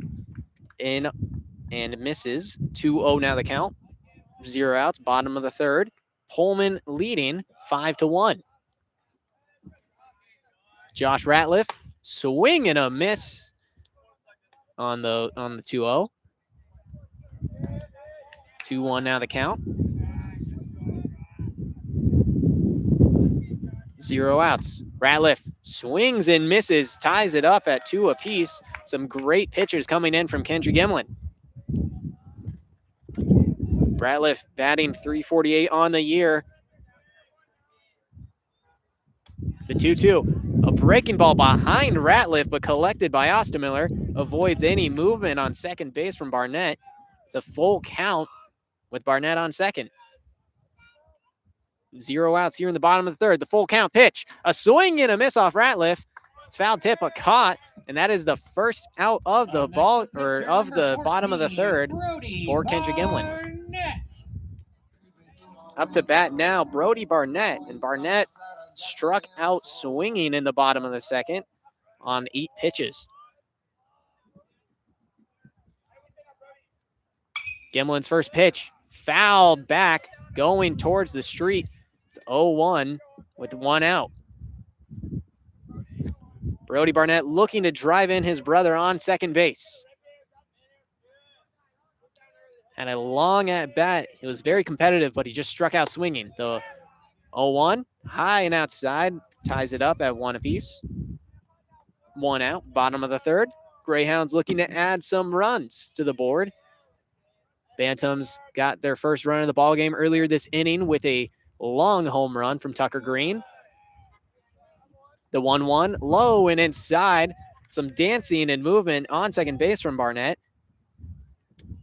Speaker 1: in and misses. 2-0 now the count. 0 outs, bottom of the third. Pullman leading 5-1. Josh Ratliff, swing and a miss on the 2-0. 2-1 now the count. 0 outs. Ratliff swings and misses, ties it up at 2 apiece. Some great pitchers coming in from Kendrick Gimlin. Ratliff batting .348 on the year. The 2-2. A breaking ball behind Ratliff, but collected by Ostemiller. Avoids any movement on second base from Barnett. It's a full count with Barnett on second. 0 outs here in the bottom of the third. The full count pitch. A swing and a miss off Ratliff. It's foul tip, but caught. And that is the first out of the ball, or of the bottom of the third for Kendrick Gimlin. Up to bat now, Brody Barnett. And Barnett struck out swinging in the bottom of the second on 8 pitches. Gimlin's first pitch, fouled back, going towards the street. It's 0-1 with 1 out. Brody Barnett looking to drive in his brother on second base. Had a long at bat. It was very competitive, but he just struck out swinging. The 0-1, high and outside, ties it up at 1 apiece. 1 out, bottom of the third. Greyhounds looking to add some runs to the board. Bantams got their first run of the ballgame earlier this inning with a long home run from Tucker Green. The 1-1, low and inside. Some dancing and movement on second base from Barnett.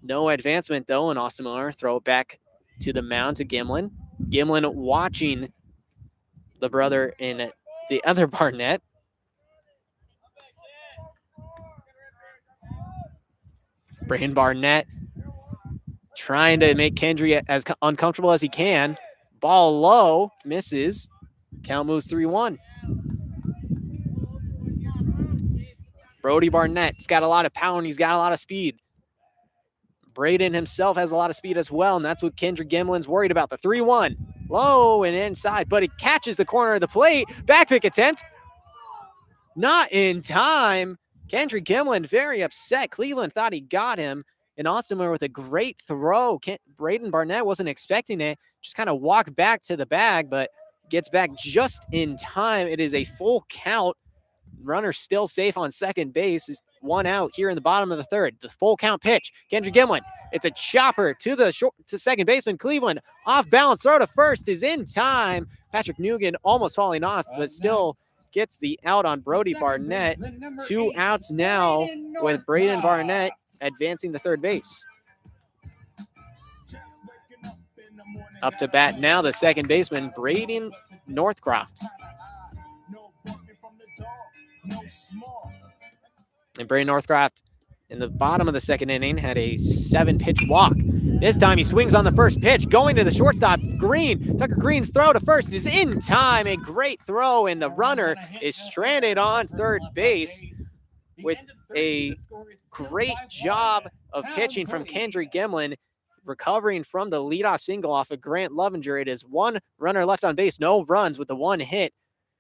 Speaker 1: No advancement, though, and Austin Miller throw it back to the mound to Gimlin. Gimlin watching the brother in the other Barnett. Braden Barnett trying to make Kendry as uncomfortable as he can. Ball low, misses. Count moves 3-1. Brody Barnett's got a lot of power and he's got a lot of speed. Braden himself has a lot of speed as well, and that's what Kendrick Gimlin's worried about. The 3-1, low and inside, but he catches the corner of the plate. Back pick attempt. Not in time. Kendrick Gimlin very upset. Cleveland thought he got him. And Austin Miller with a great throw. Braden Barnett wasn't expecting it. Just kind of walked back to the bag, but gets back just in time. It is a full count. Runner still safe on second base. 1 out here in the bottom of the third. The full count pitch. Kendrick Gimlin. It's a chopper to second baseman. Cleveland off balance. Throw to first is in time. Patrick Nugent almost falling off, but still gets the out on Brody Barnett. 2 outs now with Braden Barnett advancing to third base. Up to bat now, the second baseman, Braden Northcroft. And Braden Northcroft in the bottom of the second inning had a 7-pitch walk. This time he swings on the first pitch, going to the shortstop, Green. Tucker Green's throw to first is in time. A great throw, and the runner is stranded on third base with a great job of pitching from Kendrick Gimlin, recovering from the leadoff single off of Grant Lovinger. It is 1 runner left on base, no runs with the 1 hit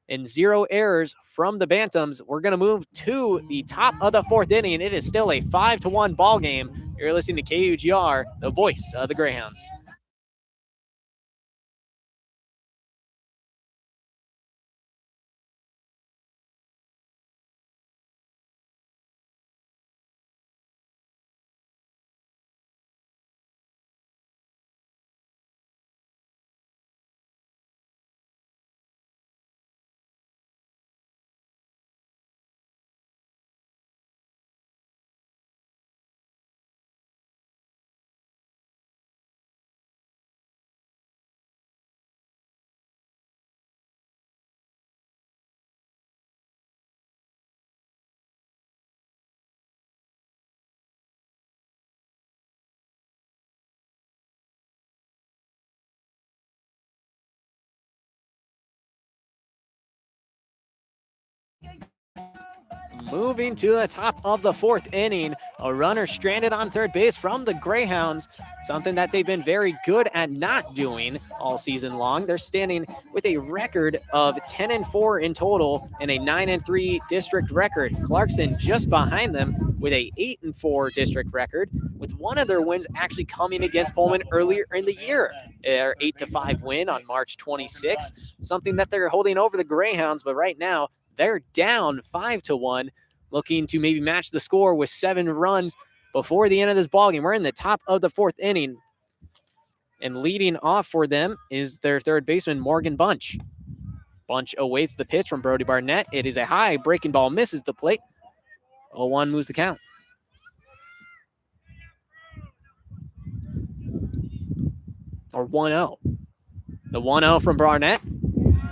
Speaker 1: and 0 errors from the Bantams. We're going to move to the top of the 4th inning, and it is still a 5-1 ball game. You're listening to KUGR, the voice of the Greyhounds. Moving to the top of the fourth inning, a runner stranded on third base from the Greyhounds, something that they've been very good at not doing all season long. They're standing with a record of 10-4 in total and a 9-3 district record. Clarkston just behind them with a 8-4 district record, with one of their wins actually coming against Pullman earlier in the year. Their 8-5 win on March 26th, something that they're holding over the Greyhounds, but right now they're down 5-1, looking to maybe match the score with 7 runs before the end of this ballgame. We're in the top of the fourth inning, and leading off for them is their third baseman, Morgan Bunch. Bunch awaits the pitch from Brody Barnett. It is a high breaking ball, misses the plate. 0-1 moves the count. Or 1-0. The 1-0 from Barnett.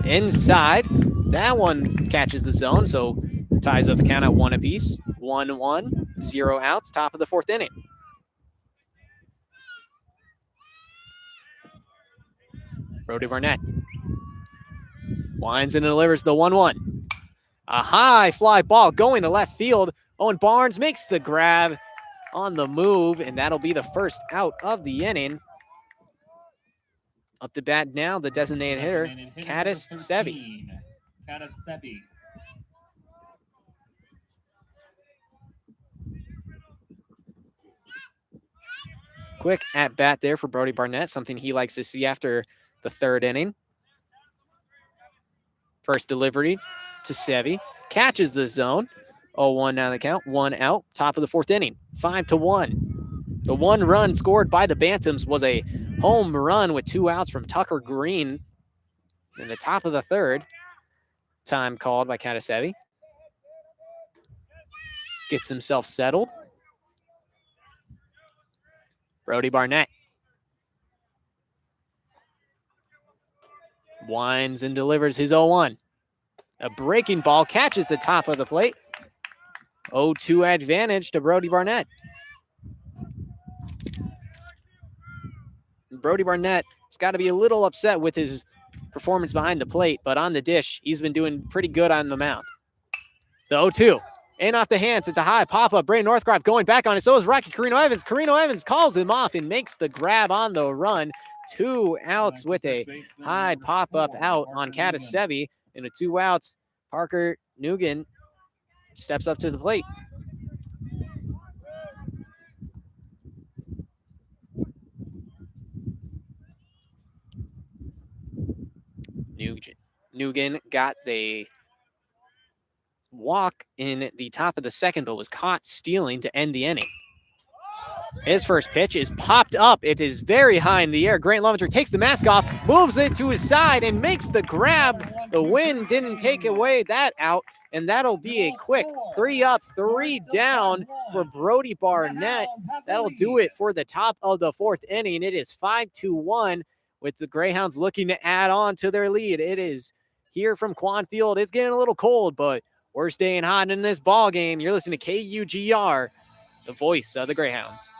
Speaker 1: Inside. That one catches the zone, so ties up the count at 1 apiece. 1-1, 0 outs, top of the fourth inning. Brody Barnett winds and delivers the 1-1. A high fly ball going to left field. Owen Barnes makes the grab on the move, and that'll be the first out of the inning. Up to bat now, the designated hitter, Caddis Sebi. Quick at bat there for Brody Barnett, something he likes to see after the third inning. First delivery to Sebi, catches the zone. 0-1 now the count, 1 out, top of the fourth inning, 5-1. The 1 run scored by the Bantams was a home run with 2 outs from Tucker Green in the top of the third. Time called by Katasevi. Gets himself settled. Brody Barnett winds and delivers his 0-1. A breaking ball catches the top of the plate. 0-2 advantage to Brody Barnett. Brody Barnett has got to be a little upset with his performance behind the plate, but on the dish, he's been doing pretty good on the mound. The 0-2. In off the hands. It's a high pop-up. Brandon Northcroft going back on it. So is Rocky Carino Evans. Carino Evans calls him off and makes the grab on the run. 2 outs with a high pop-up out on Katasevi. And with 2 outs, Parker Nugan steps up to the plate. Nugan got the walk in the top of the second, but was caught stealing to end the inning. His first pitch is popped up. It is very high in the air. Grant Lovinger takes the mask off, moves it to his side, and makes the grab. The wind didn't take away that out, and that'll be a quick 3 up, 3 down for Brody Barnett. That'll do it for the top of the fourth inning. It is 5-1 with the Greyhounds looking to add on to their lead. It is here from Quann Field. It's getting a little cold, but we're staying hot in this ball game. You're listening to KUGR, the voice of the Greyhounds.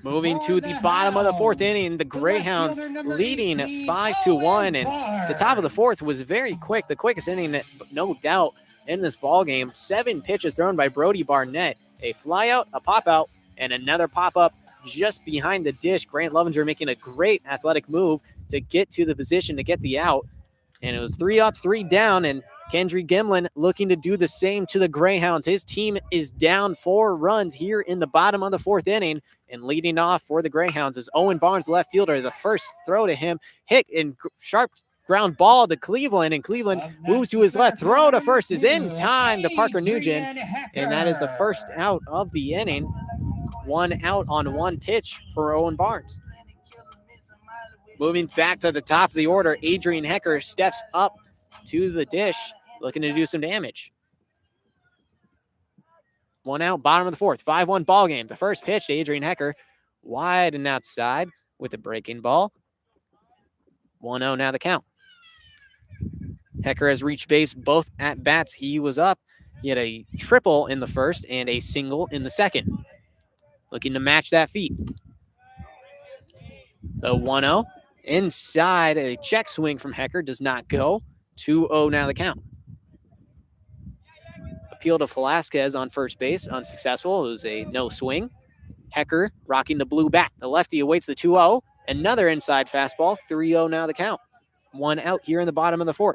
Speaker 1: Moving to the bottom of the fourth inning, the Greyhounds leading 5-1, and the top of the fourth was very quick, the quickest inning, no doubt, in this ball game. 7 pitches thrown by Brody Barnett, a flyout, a pop out, and another pop up just behind the dish. Grant Lovinger making a great athletic move to get to the position to get the out, and it was 3 up, 3 down, and Kendry Gimlin looking to do the same to the Greyhounds. His team is down 4 runs here in the bottom of the 4th inning, and leading off for the Greyhounds is Owen Barnes, left fielder. The first throw to him, hit and sharp ground ball to Cleveland, and Cleveland moves to his left. Throw to first is in time to Parker Nugent, and that is the first out of the inning. 1 out on 1 pitch for Owen Barnes. Moving back to the top of the order, Adrian Hecker steps up to the dish, looking to do some damage. 1 out, bottom of the 4th, 5-1 ball game. The first pitch to Adrian Hecker, wide and outside with a breaking ball. 1-0 now the count. Hecker has reached base both at bats. He was up. He had a triple in the first and a single in the second. Looking to match that feat. The 1-0 inside, a check swing from Hecker does not go. 2-0 now the count. Appeal to Velasquez on first base, unsuccessful. It was a no swing. Hecker rocking the blue bat. The lefty awaits the 2-0. Another inside fastball. 3-0 now the count. 1 out here in the bottom of the 4th.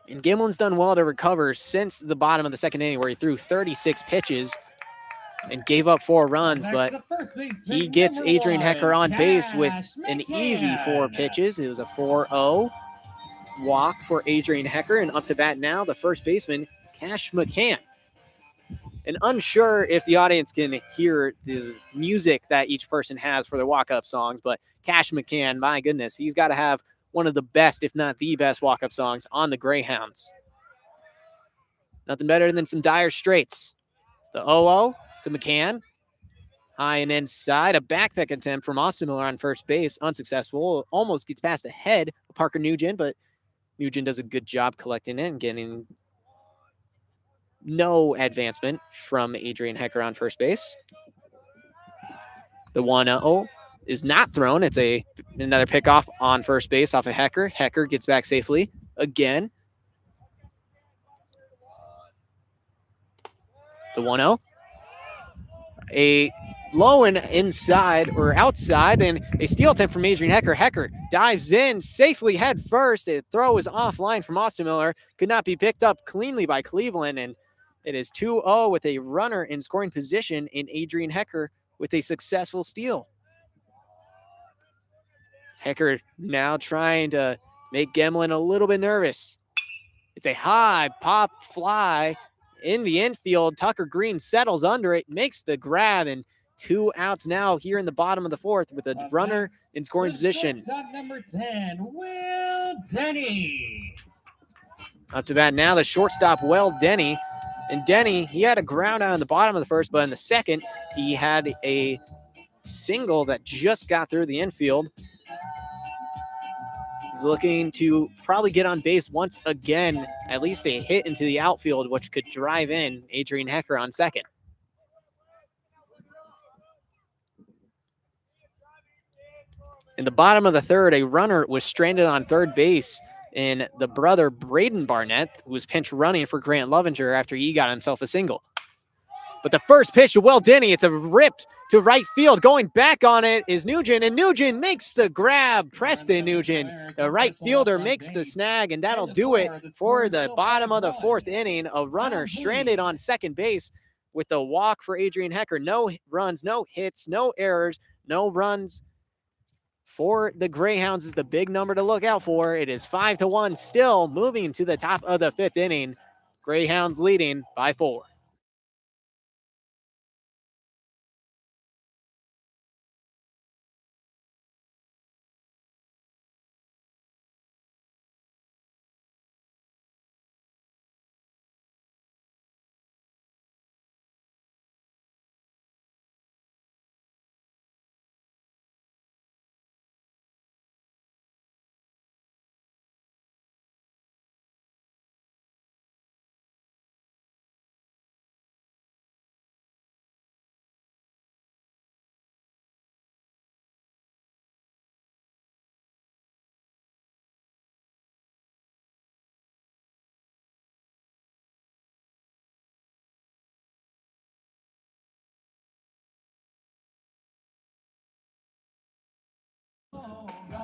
Speaker 1: And Gimlin's done well to recover since the bottom of the 2nd inning, where he threw 36 pitches and gave up 4 runs, but he gets Adrian Hecker on base with an easy 4 pitches. It was a 4-0 walk for Adrian Hecker, and up to bat now, the first baseman, Cash McCann. And unsure if the audience can hear the music that each person has for their walk-up songs, but Cash McCann, my goodness, he's got to have one of the best, if not the best, walk-up songs on the Greyhounds. Nothing better than some Dire Straits. The 0-0 to McCann. High and inside. A backpick attempt from Austin Miller on first base. Unsuccessful. Almost gets past the head of Parker Nugent, but Nugent does a good job collecting it and getting no advancement from Adrian Hecker on first base. The 1-0 is not thrown. It's another pickoff on first base off of Hecker. Hecker gets back safely again. The 1-0. A low and inside or outside, and a steal attempt from Adrian Hecker. Hecker dives in safely head first. The throw is offline from Austin Miller. Could not be picked up cleanly by Cleveland, and it is 2-0 with a runner in scoring position in Adrian Hecker with a successful steal. Hecker now trying to make Gimlin a little bit nervous. It's a high pop fly in the infield. Tucker Green settles under it, makes the grab, and 2 outs now here in the bottom of the 4th with a runner in scoring position.
Speaker 2: Number 10, Will Denny.
Speaker 1: Up to bat now, the shortstop, Will Denny. And Denny, he had a ground out in the bottom of the 1st, but in the 2nd, he had a single that just got through the infield. He's looking to probably get on base once again, at least a hit into the outfield, which could drive in Adrian Hecker on second. In the bottom of the 3rd, a runner was stranded on third base in the brother Braden Barnett, who was pinch running for Grant Lovinger after he got himself a single. But the first pitch to Will Denny, it's a rip to right field. Going back on it is Nugent, and Nugent makes the grab. Preston Nugent, the right fielder, makes the snag, and that'll do it for the bottom of the 4th inning. A runner stranded on second base with the walk for Adrian Hecker. No runs, no hits, no errors, no runs for the Greyhounds is the big number to look out for. It is 5-1, still moving to the top of the 5th inning. Greyhounds leading by 4.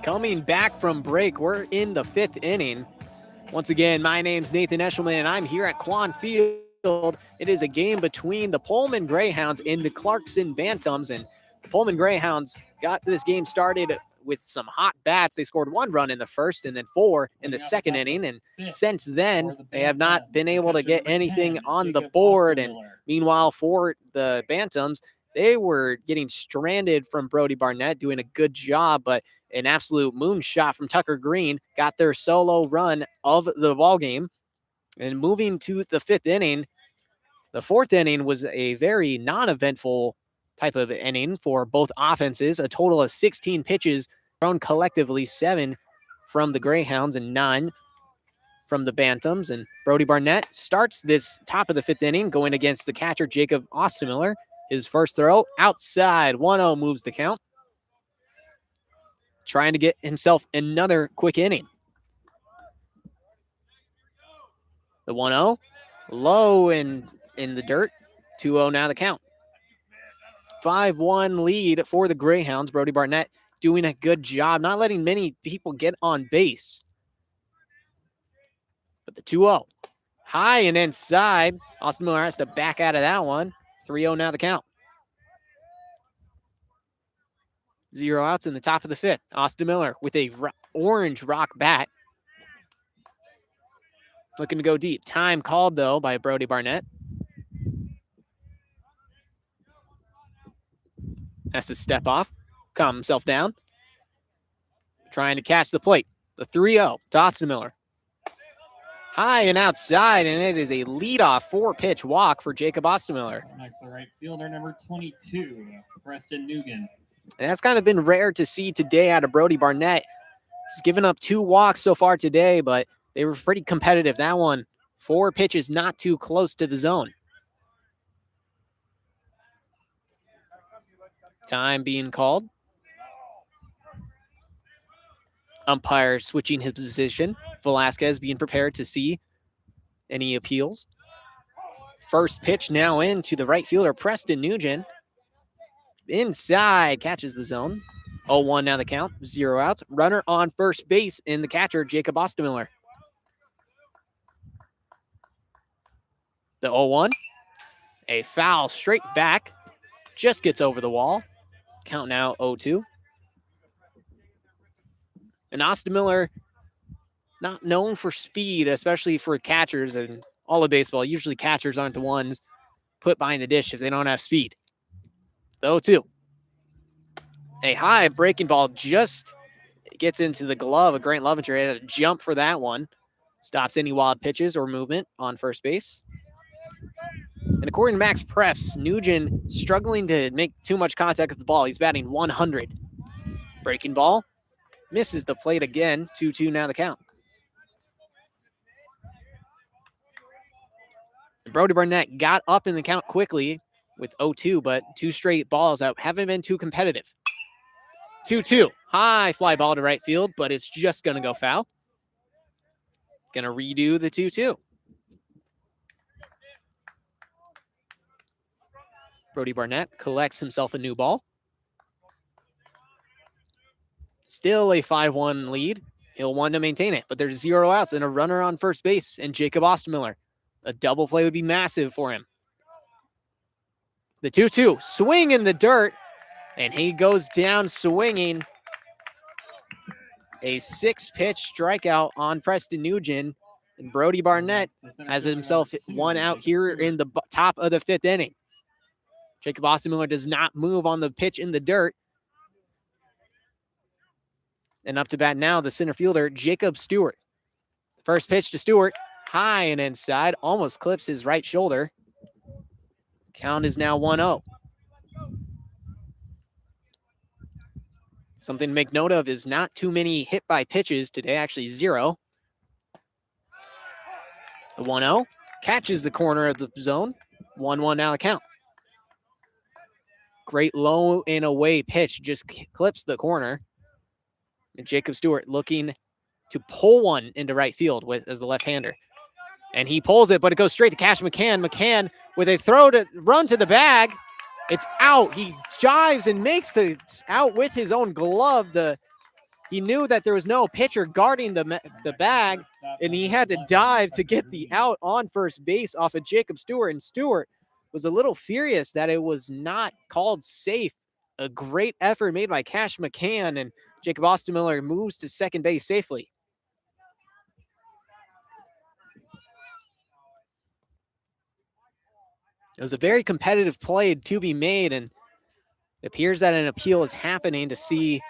Speaker 1: Coming back from break, we're in the 5th inning. Once again, my name's Nathan Eshelman, and I'm here at Quann Field. It is a game between the Pullman Greyhounds and the Clarkston Bantams, and the Pullman Greyhounds got this game started with some hot bats. They scored 1 run in the first and then 4 in the 2nd inning, and since then, they have not been able to get anything on the board. And meanwhile, for the Bantams, they were getting stranded from Brody Barnett, doing a good job, but an absolute moonshot from Tucker Green got their solo run of the ball game. And moving to the 5th inning, the 4th inning was a very non-eventful type of inning for both offenses. A total of 16 pitches thrown collectively, 7 from the Greyhounds and 9 from the Bantams. And Brody Barnett starts this top of the 5th inning going against the catcher, Jacob Ostemiller. His first throw outside, 1-0 moves the count. Trying to get himself another quick inning. The 1-0, low in the dirt, 2-0 now the count. 5-1 lead for the Greyhounds. Brody Barnett doing a good job, not letting many people get on base. But the 2-0, high and inside. Austin Miller has to back out of that one. 3-0 now the count. 0 outs in the top of the 5th. Austin Miller with a orange rock bat. Looking to go deep. Time called, though, by Brody Barnett. Has to step off, calm himself down. Trying to catch the plate. The 3-0 to Austin Miller. High and outside, and it is a leadoff 4-pitch walk for Jacob Ostemiller.
Speaker 2: Next, the right fielder, number 22, Preston Nugent.
Speaker 1: And that's kind of been rare to see today out of Brody Barnett. He's given up 2 walks so far today, but they were pretty competitive. That one, 4 pitches not too close to the zone. Time being called. Umpire switching his position. Velasquez being prepared to see any appeals. First pitch now in to the right fielder, Preston Nugent. Inside, catches the zone. 0-1 now the count, 0 outs. Runner on first base in the catcher, Jacob Ostemiller. The 0-1, a foul straight back, just gets over the wall. Count now 0-2. And Ostemiller, not known for speed, especially for catchers and all of baseball. Usually catchers aren't the ones put behind the dish if they don't have speed. The 0-2. A high breaking ball just gets into the glove of Grant Lovinger. He had a jump for that one. Stops any wild pitches or movement on first base. And according to Max Preps, Nugent struggling to make too much contact with the ball. He's batting 100. Breaking ball. Misses the plate again. 2-2 now the count. And Brody Barnett got up in the count quickly with 0-2, but 2 straight balls that haven't been too competitive. 2-2. High fly ball to right field, but it's just going to go foul. Going to redo the 2-2. Brody Barnett collects himself a new ball. Still a 5-1 lead. He'll want to maintain it, but there's 0 outs and a runner on first base and Jacob Ostemiller. A double play would be massive for him. The 2-2, swing in the dirt, and he goes down swinging. A 6-pitch strikeout on Preston Nugent, and Brody Barnett has himself 1 out here in the top of the 5th inning. Jacob Ostemiller does not move on the pitch in the dirt. And up to bat now, the center fielder, Jacob Stewart. First pitch to Stewart, high and inside, almost clips his right shoulder. Count is now 1-0. Something to make note of is not too many hit by pitches today, actually 0. The 1-0 catches the corner of the zone. 1-1 now the count. Great low and away pitch, just clips the corner. And Jacob Stewart looking to pull one into right field as the left-hander. And he pulls it, but it goes straight to Cash McCann. McCann with a throw to run to the bag. It's out. He jives and makes the out with his own glove. The He knew that there was no pitcher guarding the bag, and he had to dive to get the out on first base off of Jacob Stewart. And Stewart was a little furious that it was not called safe. A great effort made by Cash McCann, and Jacob Ostermiller moves to second base safely. It was a very competitive play to be made, and it appears that an appeal is happening to see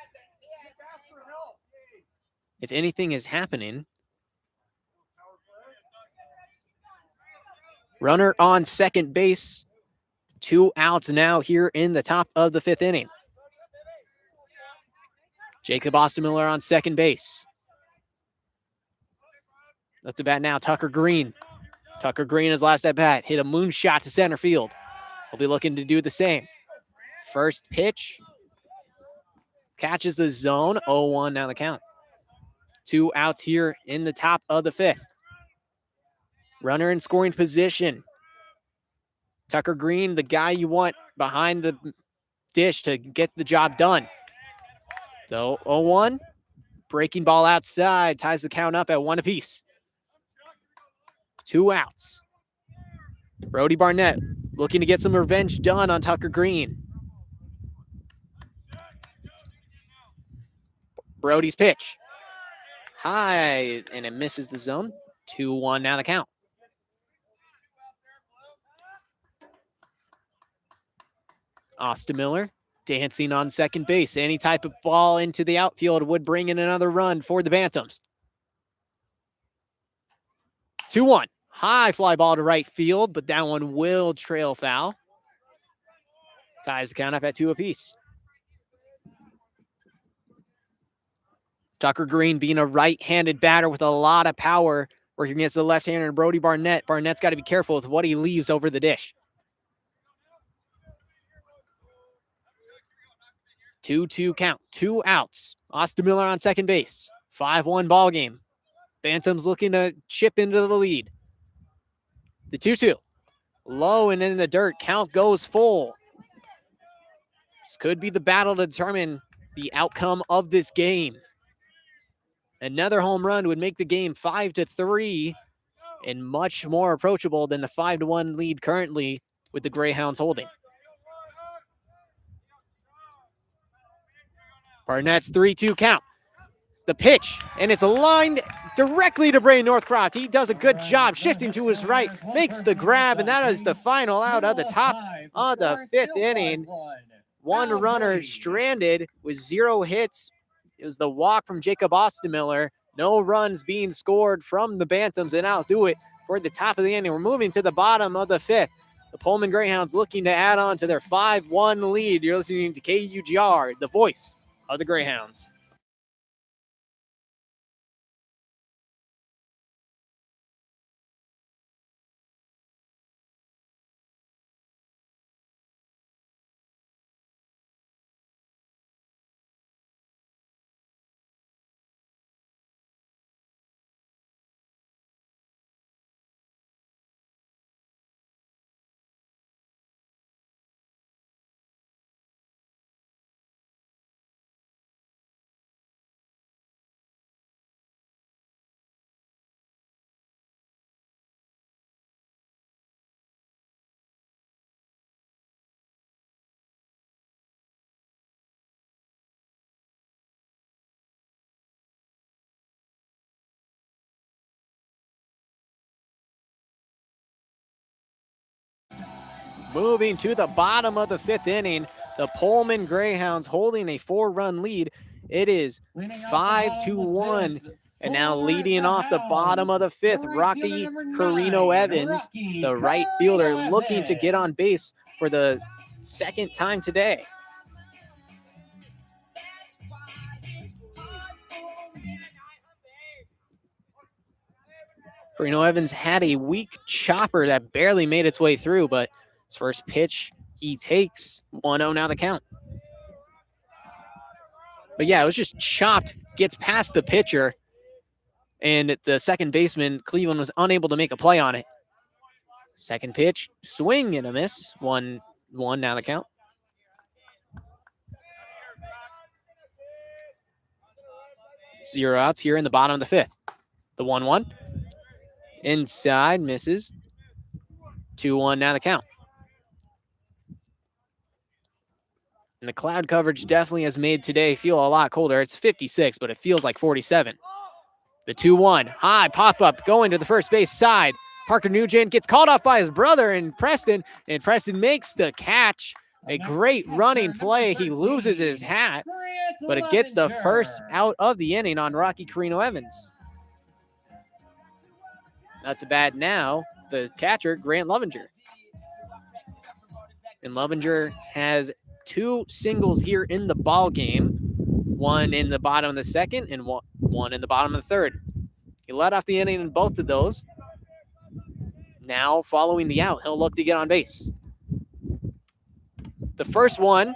Speaker 1: if anything is happening. Runner on second base. 2 outs now here in the top of the 5th inning. Jacob Ostermiller on second base. Up to bat now, Tucker Green. Tucker Green, his last at bat, hit a moonshot to center field. He'll be looking to do the same. First pitch. Catches the zone. 0-1 now the count. 2 outs here in the top of the 5th. Runner in scoring position. Tucker Green, the guy you want behind the dish to get the job done. So 0-1. Breaking ball outside. Ties the count up at 1 apiece. 2 outs. Brody Barnett looking to get some revenge done on Tucker Green. Brody's pitch. High, and it misses the zone. 2-1 now the count. Ostermiller dancing on second base. Any type of ball into the outfield would bring in another run for the Bantams. 2-1. High fly ball to right field, but that one will trail foul. Ties the count up at 2 apiece. Tucker Green being a right-handed batter with a lot of power, working against the left-hander Brody Barnett. Barnett's got to be careful with what he leaves over the dish. 2-2 count, 2 outs. Ostermiller on second base. 5-1 ball game. Bantams looking to chip into the lead. The 2-2. Low and in the dirt. Count goes full. This could be the battle to determine the outcome of this game. Another home run would make the game 5-3 and much more approachable than the 5-1 lead currently with the Greyhounds holding. Barnett's 3-2 count. The pitch, and it's aligned directly to Bray Northcroft. He does a good job shifting to his right, makes the grab, and that is the final out of the top of the 5th inning. One runner stranded with 0 hits. It was the walk from Jacob Ostermiller. No runs being scored from the Bantams, and I'll do it for the top of the inning. We're moving to the bottom of the 5th. The Pullman Greyhounds looking to add on to their 5-1 lead. You're listening to KUGR, the voice of the Greyhounds. Moving to the bottom of the 5th inning, the Pullman Greyhounds holding a 4-run lead. It is 5-1. And now leading off the bottom of the 5th, Rocky Carino Evans, the right fielder, looking to get on base for the 2nd time today. Carino Evans had a weak chopper that barely made its way through, but his first pitch he takes. 1-0 now the count. But yeah, it was just chopped, gets past the pitcher, and the second baseman, Cleveland, was unable to make a play on it. Second pitch, swing and a miss. 1-1 now the count. 0 outs here in the bottom of the fifth. The 1-1. Inside, misses. 2-1 now the count. And the cloud coverage definitely has made today feel a lot colder. It's 56, but it feels like 47. The 2-1. High pop-up going to the first base side. Parker Nugent gets called off by his brother and Preston makes the catch. A great running play. He loses his hat, but it gets the first out of the inning on Rocky Carino Evans. Not to bat now, the catcher, Grant Lovinger. And Lovinger has 2 singles here in the ball game. 1 in the bottom of the second and one in the bottom of the third. He led off the inning in both of those. Now, following the out, he'll look to get on base. The first one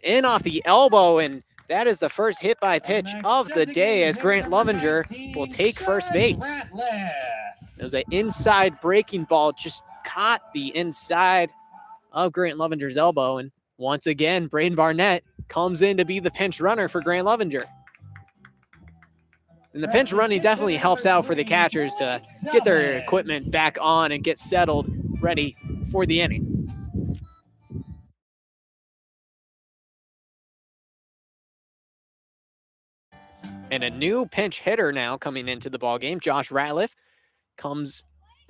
Speaker 1: in off the elbow, and that is the first hit by pitch of the day as Grant Lovinger will take first base. It was an inside breaking ball, just caught the inside of Grant Lovinger's elbow, and once again, Braden Barnett comes in to be the pinch runner for Grant Lovinger. And the pinch running definitely helps out for the catchers to get their equipment back on and get settled, ready for the inning. And a new pinch hitter now coming into the ballgame. Josh Ratliff comes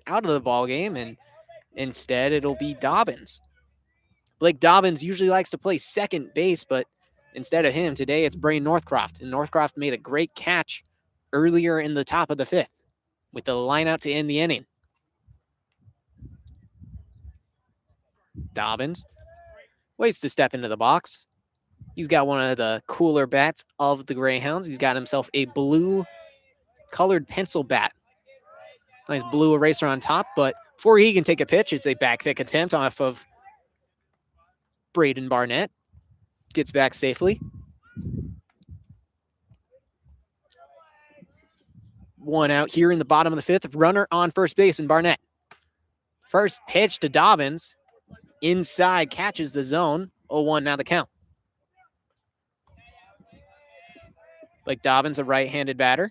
Speaker 1: out of the ballgame, and instead it'll be Dobbins. Blake Dobbins usually likes to play second base, but instead of him, today it's Brain Northcroft. And Northcroft made a great catch earlier in the top of the fifth with the line out to end the inning. Dobbins waits to step into the box. He's got one of the cooler bats of the Greyhounds. He's got himself a blue colored pencil bat. Nice blue eraser on top, but before he can take a pitch, it's a back pick attempt off of Braden Barnett. Gets back safely. 1 out here in the bottom of the fifth. Runner on first base and Barnett. First pitch to Dobbins. Inside, catches the zone. 0-1 now the count. Blake Dobbins, a right-handed batter.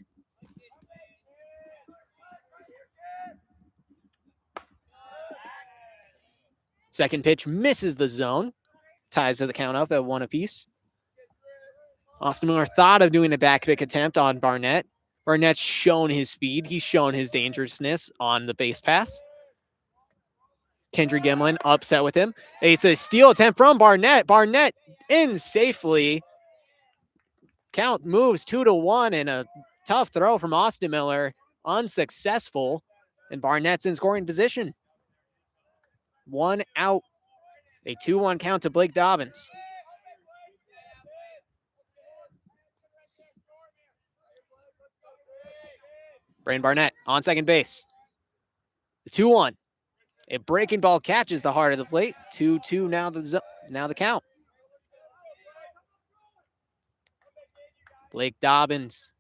Speaker 1: Second pitch misses the zone. Ties the count up at 1 apiece. Austin Miller thought of doing a back pick attempt on Barnett. Barnett's shown his speed. He's shown his dangerousness on the base pass. Kendry Gimlin upset with him. It's a steal attempt from Barnett. Barnett in safely. Count moves 2-1, and a tough throw from Austin Miller. Unsuccessful, and Barnett's in scoring position. 1 out. A 2-1 count to Blake Dobbins. Braden Barnett on second base. The 2-1. A breaking ball catches the heart of the plate. 2-2 now the count. Blake Dobbins,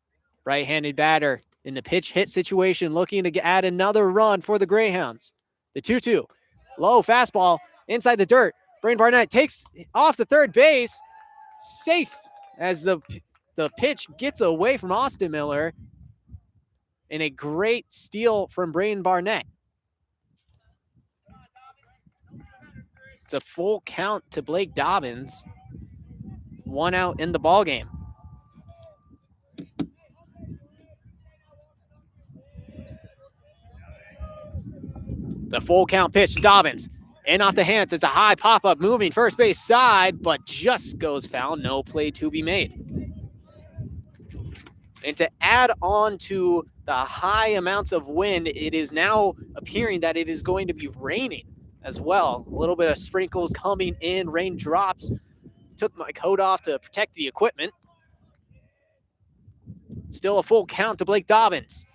Speaker 1: right-handed batter in the pitch hit situation, looking to add another run for the Greyhounds. The 2-2. Low fastball inside the dirt. Braden Barnett takes off the third base. Safe as the pitch gets away from Austin Miller. And a great steal from Braden Barnett. It's a full count to Blake Dobbins. 1 out in the ballgame. The full count pitch, Dobbins. In off the hands, it's a high pop-up moving first base side, but just goes foul. No play to be made. And to add on to the high amounts of wind, it is now appearing that it is going to be raining as well. A little bit of sprinkles coming in, raindrops. Took my coat off to protect the equipment. Still a full count to Blake Dobbins.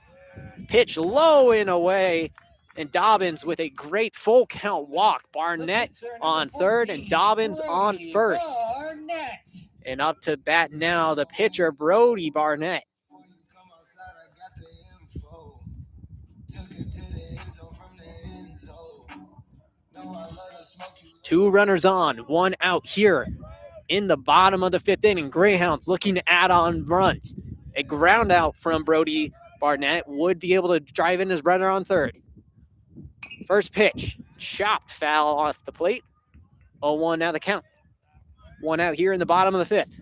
Speaker 1: Pitch low and away, and Dobbins with a great full count walk. Barnett on third and Dobbins on first. And up to bat now, the pitcher, Brody Barnett. Two runners on, 1 out here in the bottom of the fifth inning. Greyhounds looking to add on runs. A ground out from Brody Barnett would be able to drive in his runner on third. First pitch, chopped foul off the plate. 0-1 now the count. 1 out here in the bottom of the fifth.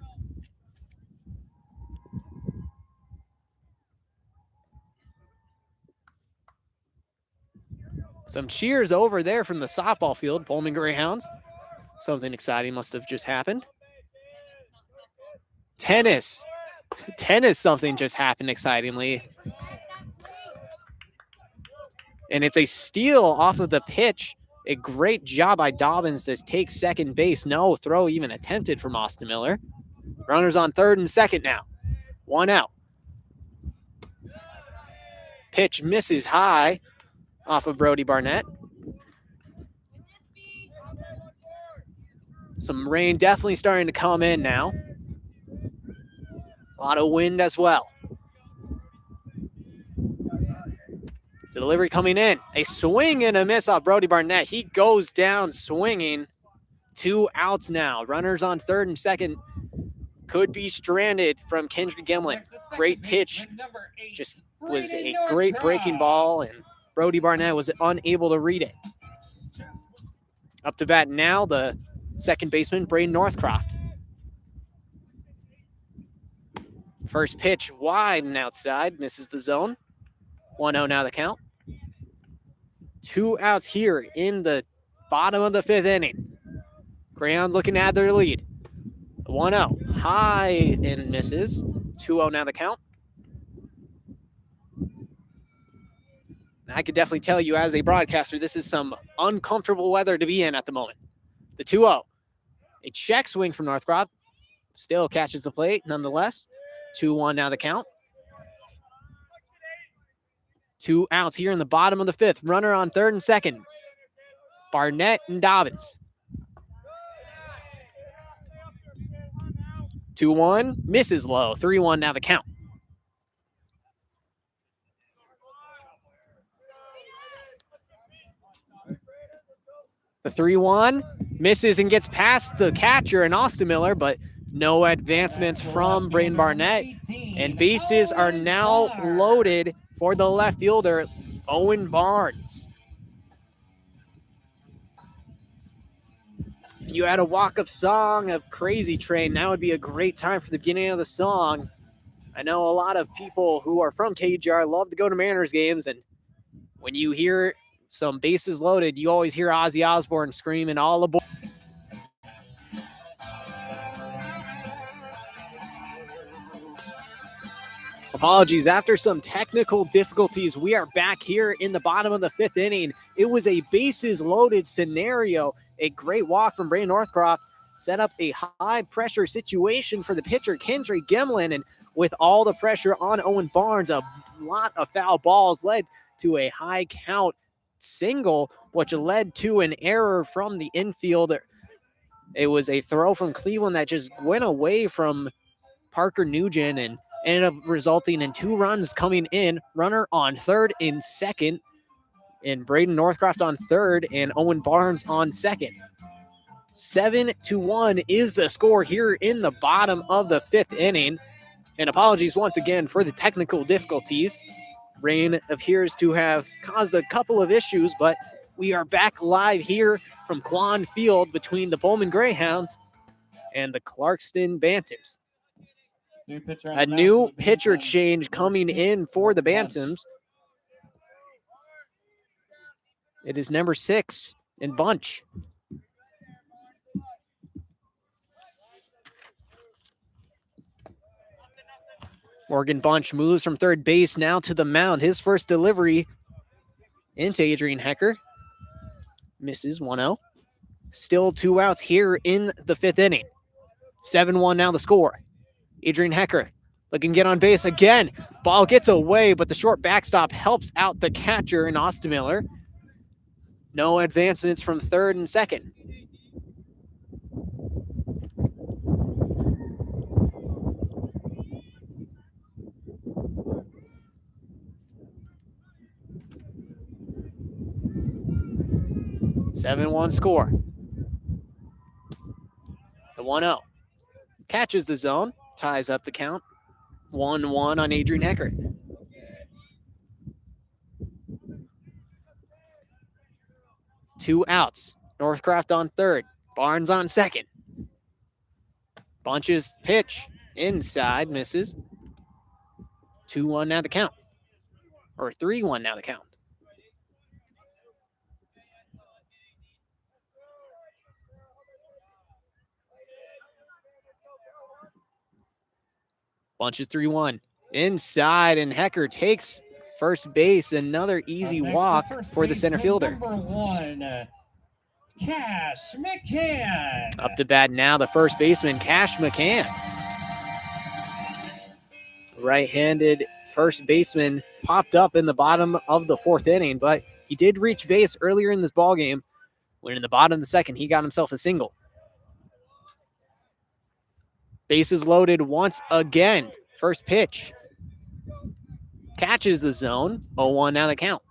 Speaker 1: Some cheers over there from the softball field, Pullman Greyhounds. Something exciting must have just happened. Tennis, something just happened excitingly. And it's a steal off of the pitch. A great job by Dobbins to take second base. No throw even attempted from Austin Miller. Runners on third and second now. 1 out. Pitch misses high off of Brody Barnett. Some rain definitely starting to come in now. A lot of wind as well. Delivery coming in. A swing and a miss off Brody Barnett. He goes down swinging. 2 outs now. Runners on third and second. Could be stranded from Kendrick Gimlin. Great pitch. Just was a great breaking ball, and Brody Barnett was unable to read it. Up to bat now, the second baseman, Braden Northcroft. First pitch wide and outside, misses the zone. 1-0 now the count. 2 outs here in the bottom of the fifth inning. Greyhounds looking to add their lead. 1-0, high and misses. 2-0 now the count. I could definitely tell you as a broadcaster, this is some uncomfortable weather to be in at the moment. The 2-0. A check swing from Northcroft. Still catches the plate nonetheless. 2-1 now the count. 2 outs here in the bottom of the fifth. Runner on third and second. Barnett and Dobbins. 2-1, misses low. 3-1 now the count. The 3-1 misses and gets past the catcher and Austin Miller, but no advancements from Braden Barnett. And bases are now loaded for the left fielder, Owen Barnes. If you had a walk-up song of Crazy Train, now would be a great time for the beginning of the song. I know a lot of people who are from KGR love to go to Mariners games, and when you hear some bases loaded, you always hear Ozzy Osbourne screaming all aboard. Apologies, after some technical difficulties, we are back here in the bottom of the fifth inning. It was a bases loaded scenario. A great walk from Braden Northcroft set up a high pressure situation for the pitcher, Kendrick Gimlin, and with all the pressure on Owen Barnes, a lot of foul balls led to a high count single, which led to an error from the infield. It was a throw from Cleveland that just went away from Parker Nugent and ended up resulting in 2 runs coming in. Runner on third and second, and Braden Northcroft on third and Owen Barnes on second. 7-1 is the score here in the bottom of the fifth inning. And apologies once again for the technical difficulties. Rain appears to have caused a couple of issues, but we are back live here from Quann Field between the Pullman Greyhounds and the Clarkston Bantams. A new pitcher change coming in for the Bantams. It is number 6 in Bunch. Morgan Bunch moves from third base now to the mound. His first delivery into Adrian Hecker. Misses 1-0. Still 2 outs here in the fifth inning. 7-1 now the score. Adrian Hecker looking to get on base again. Ball gets away, but the short backstop helps out the catcher in Austin Miller. No advancements from third and second. (7-1) score. The 1-0 catches the zone, ties up the count. 1-1 on Adrian Hecker. Two outs. Northcroft on third. Barnes on second. Bunches pitch inside, misses. 2-1 now the count. Or 3-1 now the count. Bunches 3-1. Inside, and Hecker takes first base. Another easy walk for the center fielder.
Speaker 2: Number 1, Cash McCann.
Speaker 1: Up to bat now, the first baseman, Cash McCann. Right-handed first baseman popped up in the bottom of the fourth inning, but he did reach base earlier in this ballgame when in the bottom of the second, he got himself a single. Bases loaded once again. First pitch. Catches the zone. 0-1 now the count.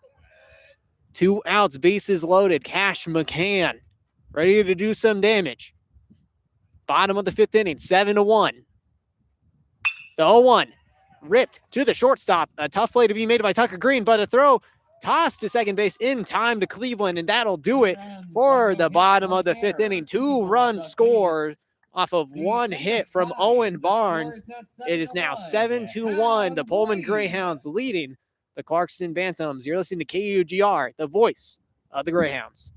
Speaker 1: Two outs, bases loaded. Cash McCann ready to do some damage. Bottom of the fifth inning, 7-1. The 0-1 ripped to the shortstop. A tough play to be made by Tucker Green, but a throw tossed to second base in time to Cleveland, and that'll do it for the bottom of the fifth inning. 2-run score off of one hit from Owen Barnes. It is now 7-1. The Pullman Greyhounds leading the Clarkston Bantams. You're listening to KUGR, the voice of the Greyhounds.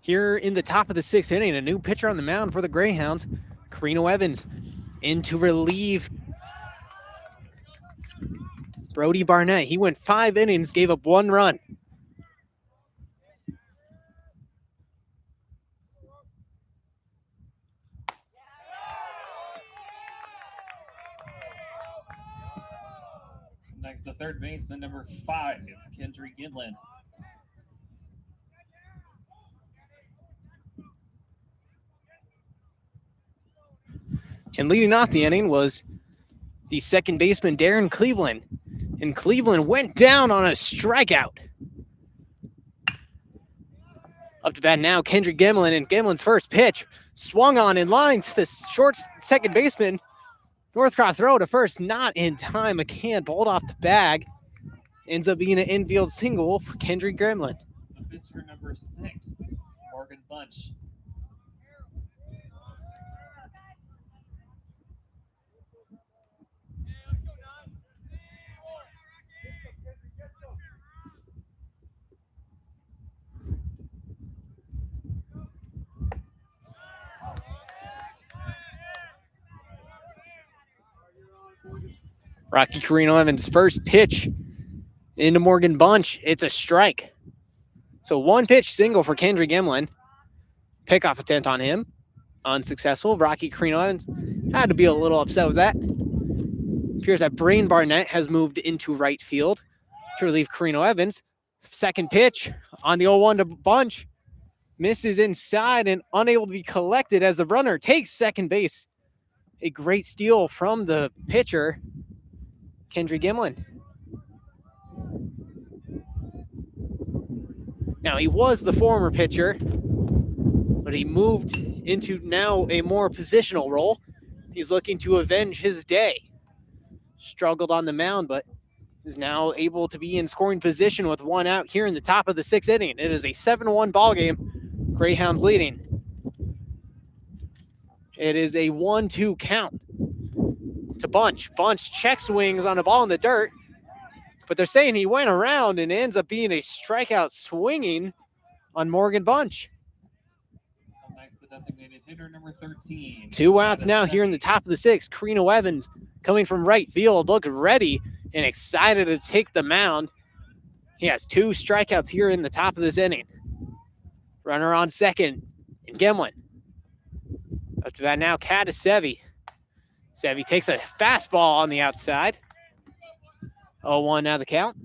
Speaker 1: Here in the top of the sixth inning, a new pitcher on the mound for the Greyhounds, Carino Evans, in to relieve Brody Barnett. He went 5 innings, gave up 1 run.
Speaker 2: Next, the third baseman, number 5, Kendry Gimlin.
Speaker 1: And leading off the inning was the second baseman, Darren Cleveland. And Cleveland went down on a strikeout. Up to bat now, Kendrick Gimlin, and Gimlin's first pitch swung on in line to the short second baseman. Northcroft throw to first, not in time. McCann bowled off the bag. Ends up being an infield single for Kendrick Gimlin.
Speaker 2: The pitcher, number 6, Morgan Bunch.
Speaker 1: Rocky Carino Evans' first pitch into Morgan Bunch. It's a strike. So one pitch single for Kendrick Gimlin. Pickoff attempt on him. Unsuccessful. Rocky Carino Evans had to be a little upset with that. Appears that Brain Barnett has moved into right field to relieve Carino Evans. Second pitch on the 0-1 to Bunch. Misses inside and unable to be collected as the runner takes second base. A great steal from the pitcher, Kendrick Gimlin. Now, he was the former pitcher, but he moved into now a more positional role. He's looking to avenge his day. Struggled on the mound, but is now able to be in scoring position with one out here in the top of the 6th inning. It is a 7-1 ball game. Greyhounds leading. It is a 1-2 count to Bunch. Bunch check swings on a ball in the dirt, but they're saying he went around and ends up being a strikeout swinging on Morgan Bunch.
Speaker 2: Next, the designated hitter, number 13.
Speaker 1: 2 outs now here in the top of the 6th. Carino Evans coming from right field, looked ready and excited to take the mound. He has 2 strikeouts here in the top of this inning. Runner on second, and Gimlin. Up to bat now, Sevi. Sevi takes a fastball on the outside. 0-1 now the count.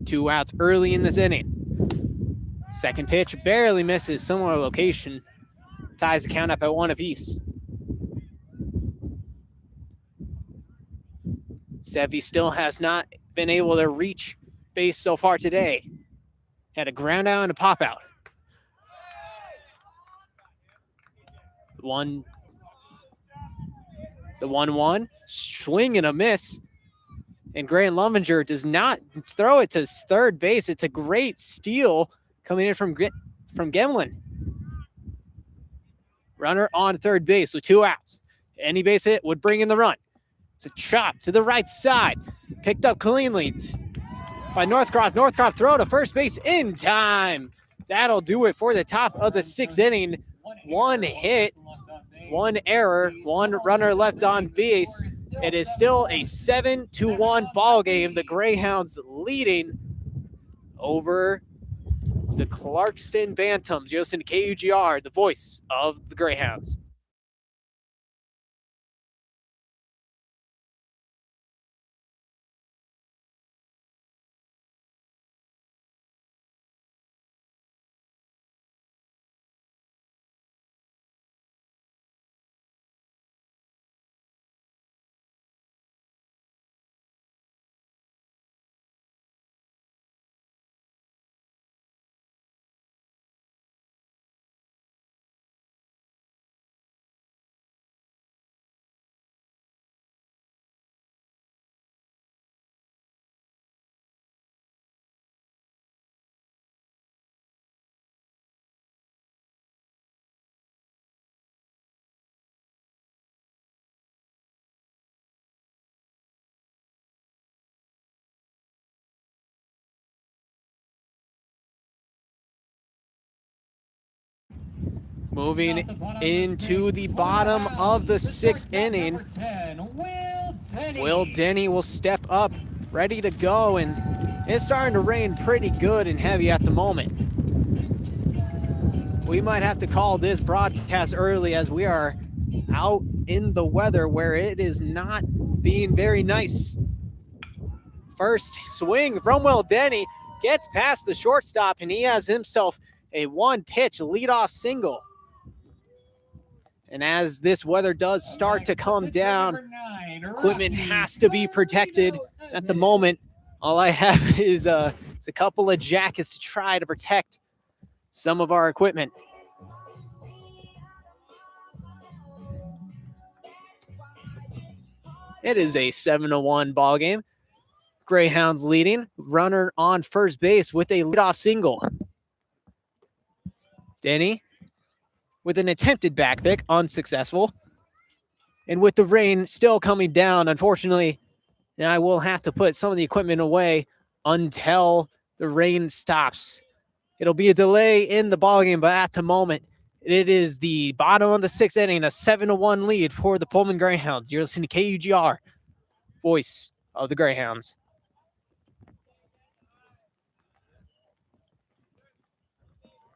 Speaker 1: Two outs early in this inning. Second pitch barely misses, similar location. Ties the count up at 1 apiece. Sevi still has not been able to reach base so far today. Had a ground out and a pop out. The 1-1, swing and a miss. And Grant Lovinger does not throw it to third base. It's a great steal coming in from Gimlin. Runner on third base with 2 outs. Any base hit would bring in the run. It's a chop to the right side. Picked up cleanly by Northcroft. Northcroft throw to first base in time. That'll do it for the top of the 6th inning. 1 hit, 1 error, 1 runner left on base. It is still a 7-1 ball game. The Greyhounds leading over the Clarkston Bantams. You're listening to KUGR, the voice of the Greyhounds. Moving into the bottom of the 6th inning, Will Denny will step up, ready to go, and it's starting to rain pretty good and heavy at the moment. We might have to call this broadcast early as we are out in the weather where it is not being very nice. First swing from Will Denny, gets past the shortstop, and he has himself a 1-pitch leadoff single. And as this weather does start to come down, equipment has to be protected. At the moment, all I have is a couple of jackets to try to protect some of our equipment. It is a 7-1 ball game. Greyhounds leading. Runner on first base with a leadoff single. Denny with an attempted back pick, unsuccessful. And with the rain still coming down, unfortunately, I will have to put some of the equipment away until the rain stops. It'll be a delay in the ballgame, but at the moment, It is the bottom of the 6th inning, a 7-1 lead for the Pullman Greyhounds. You're listening to KUGR, voice of the Greyhounds.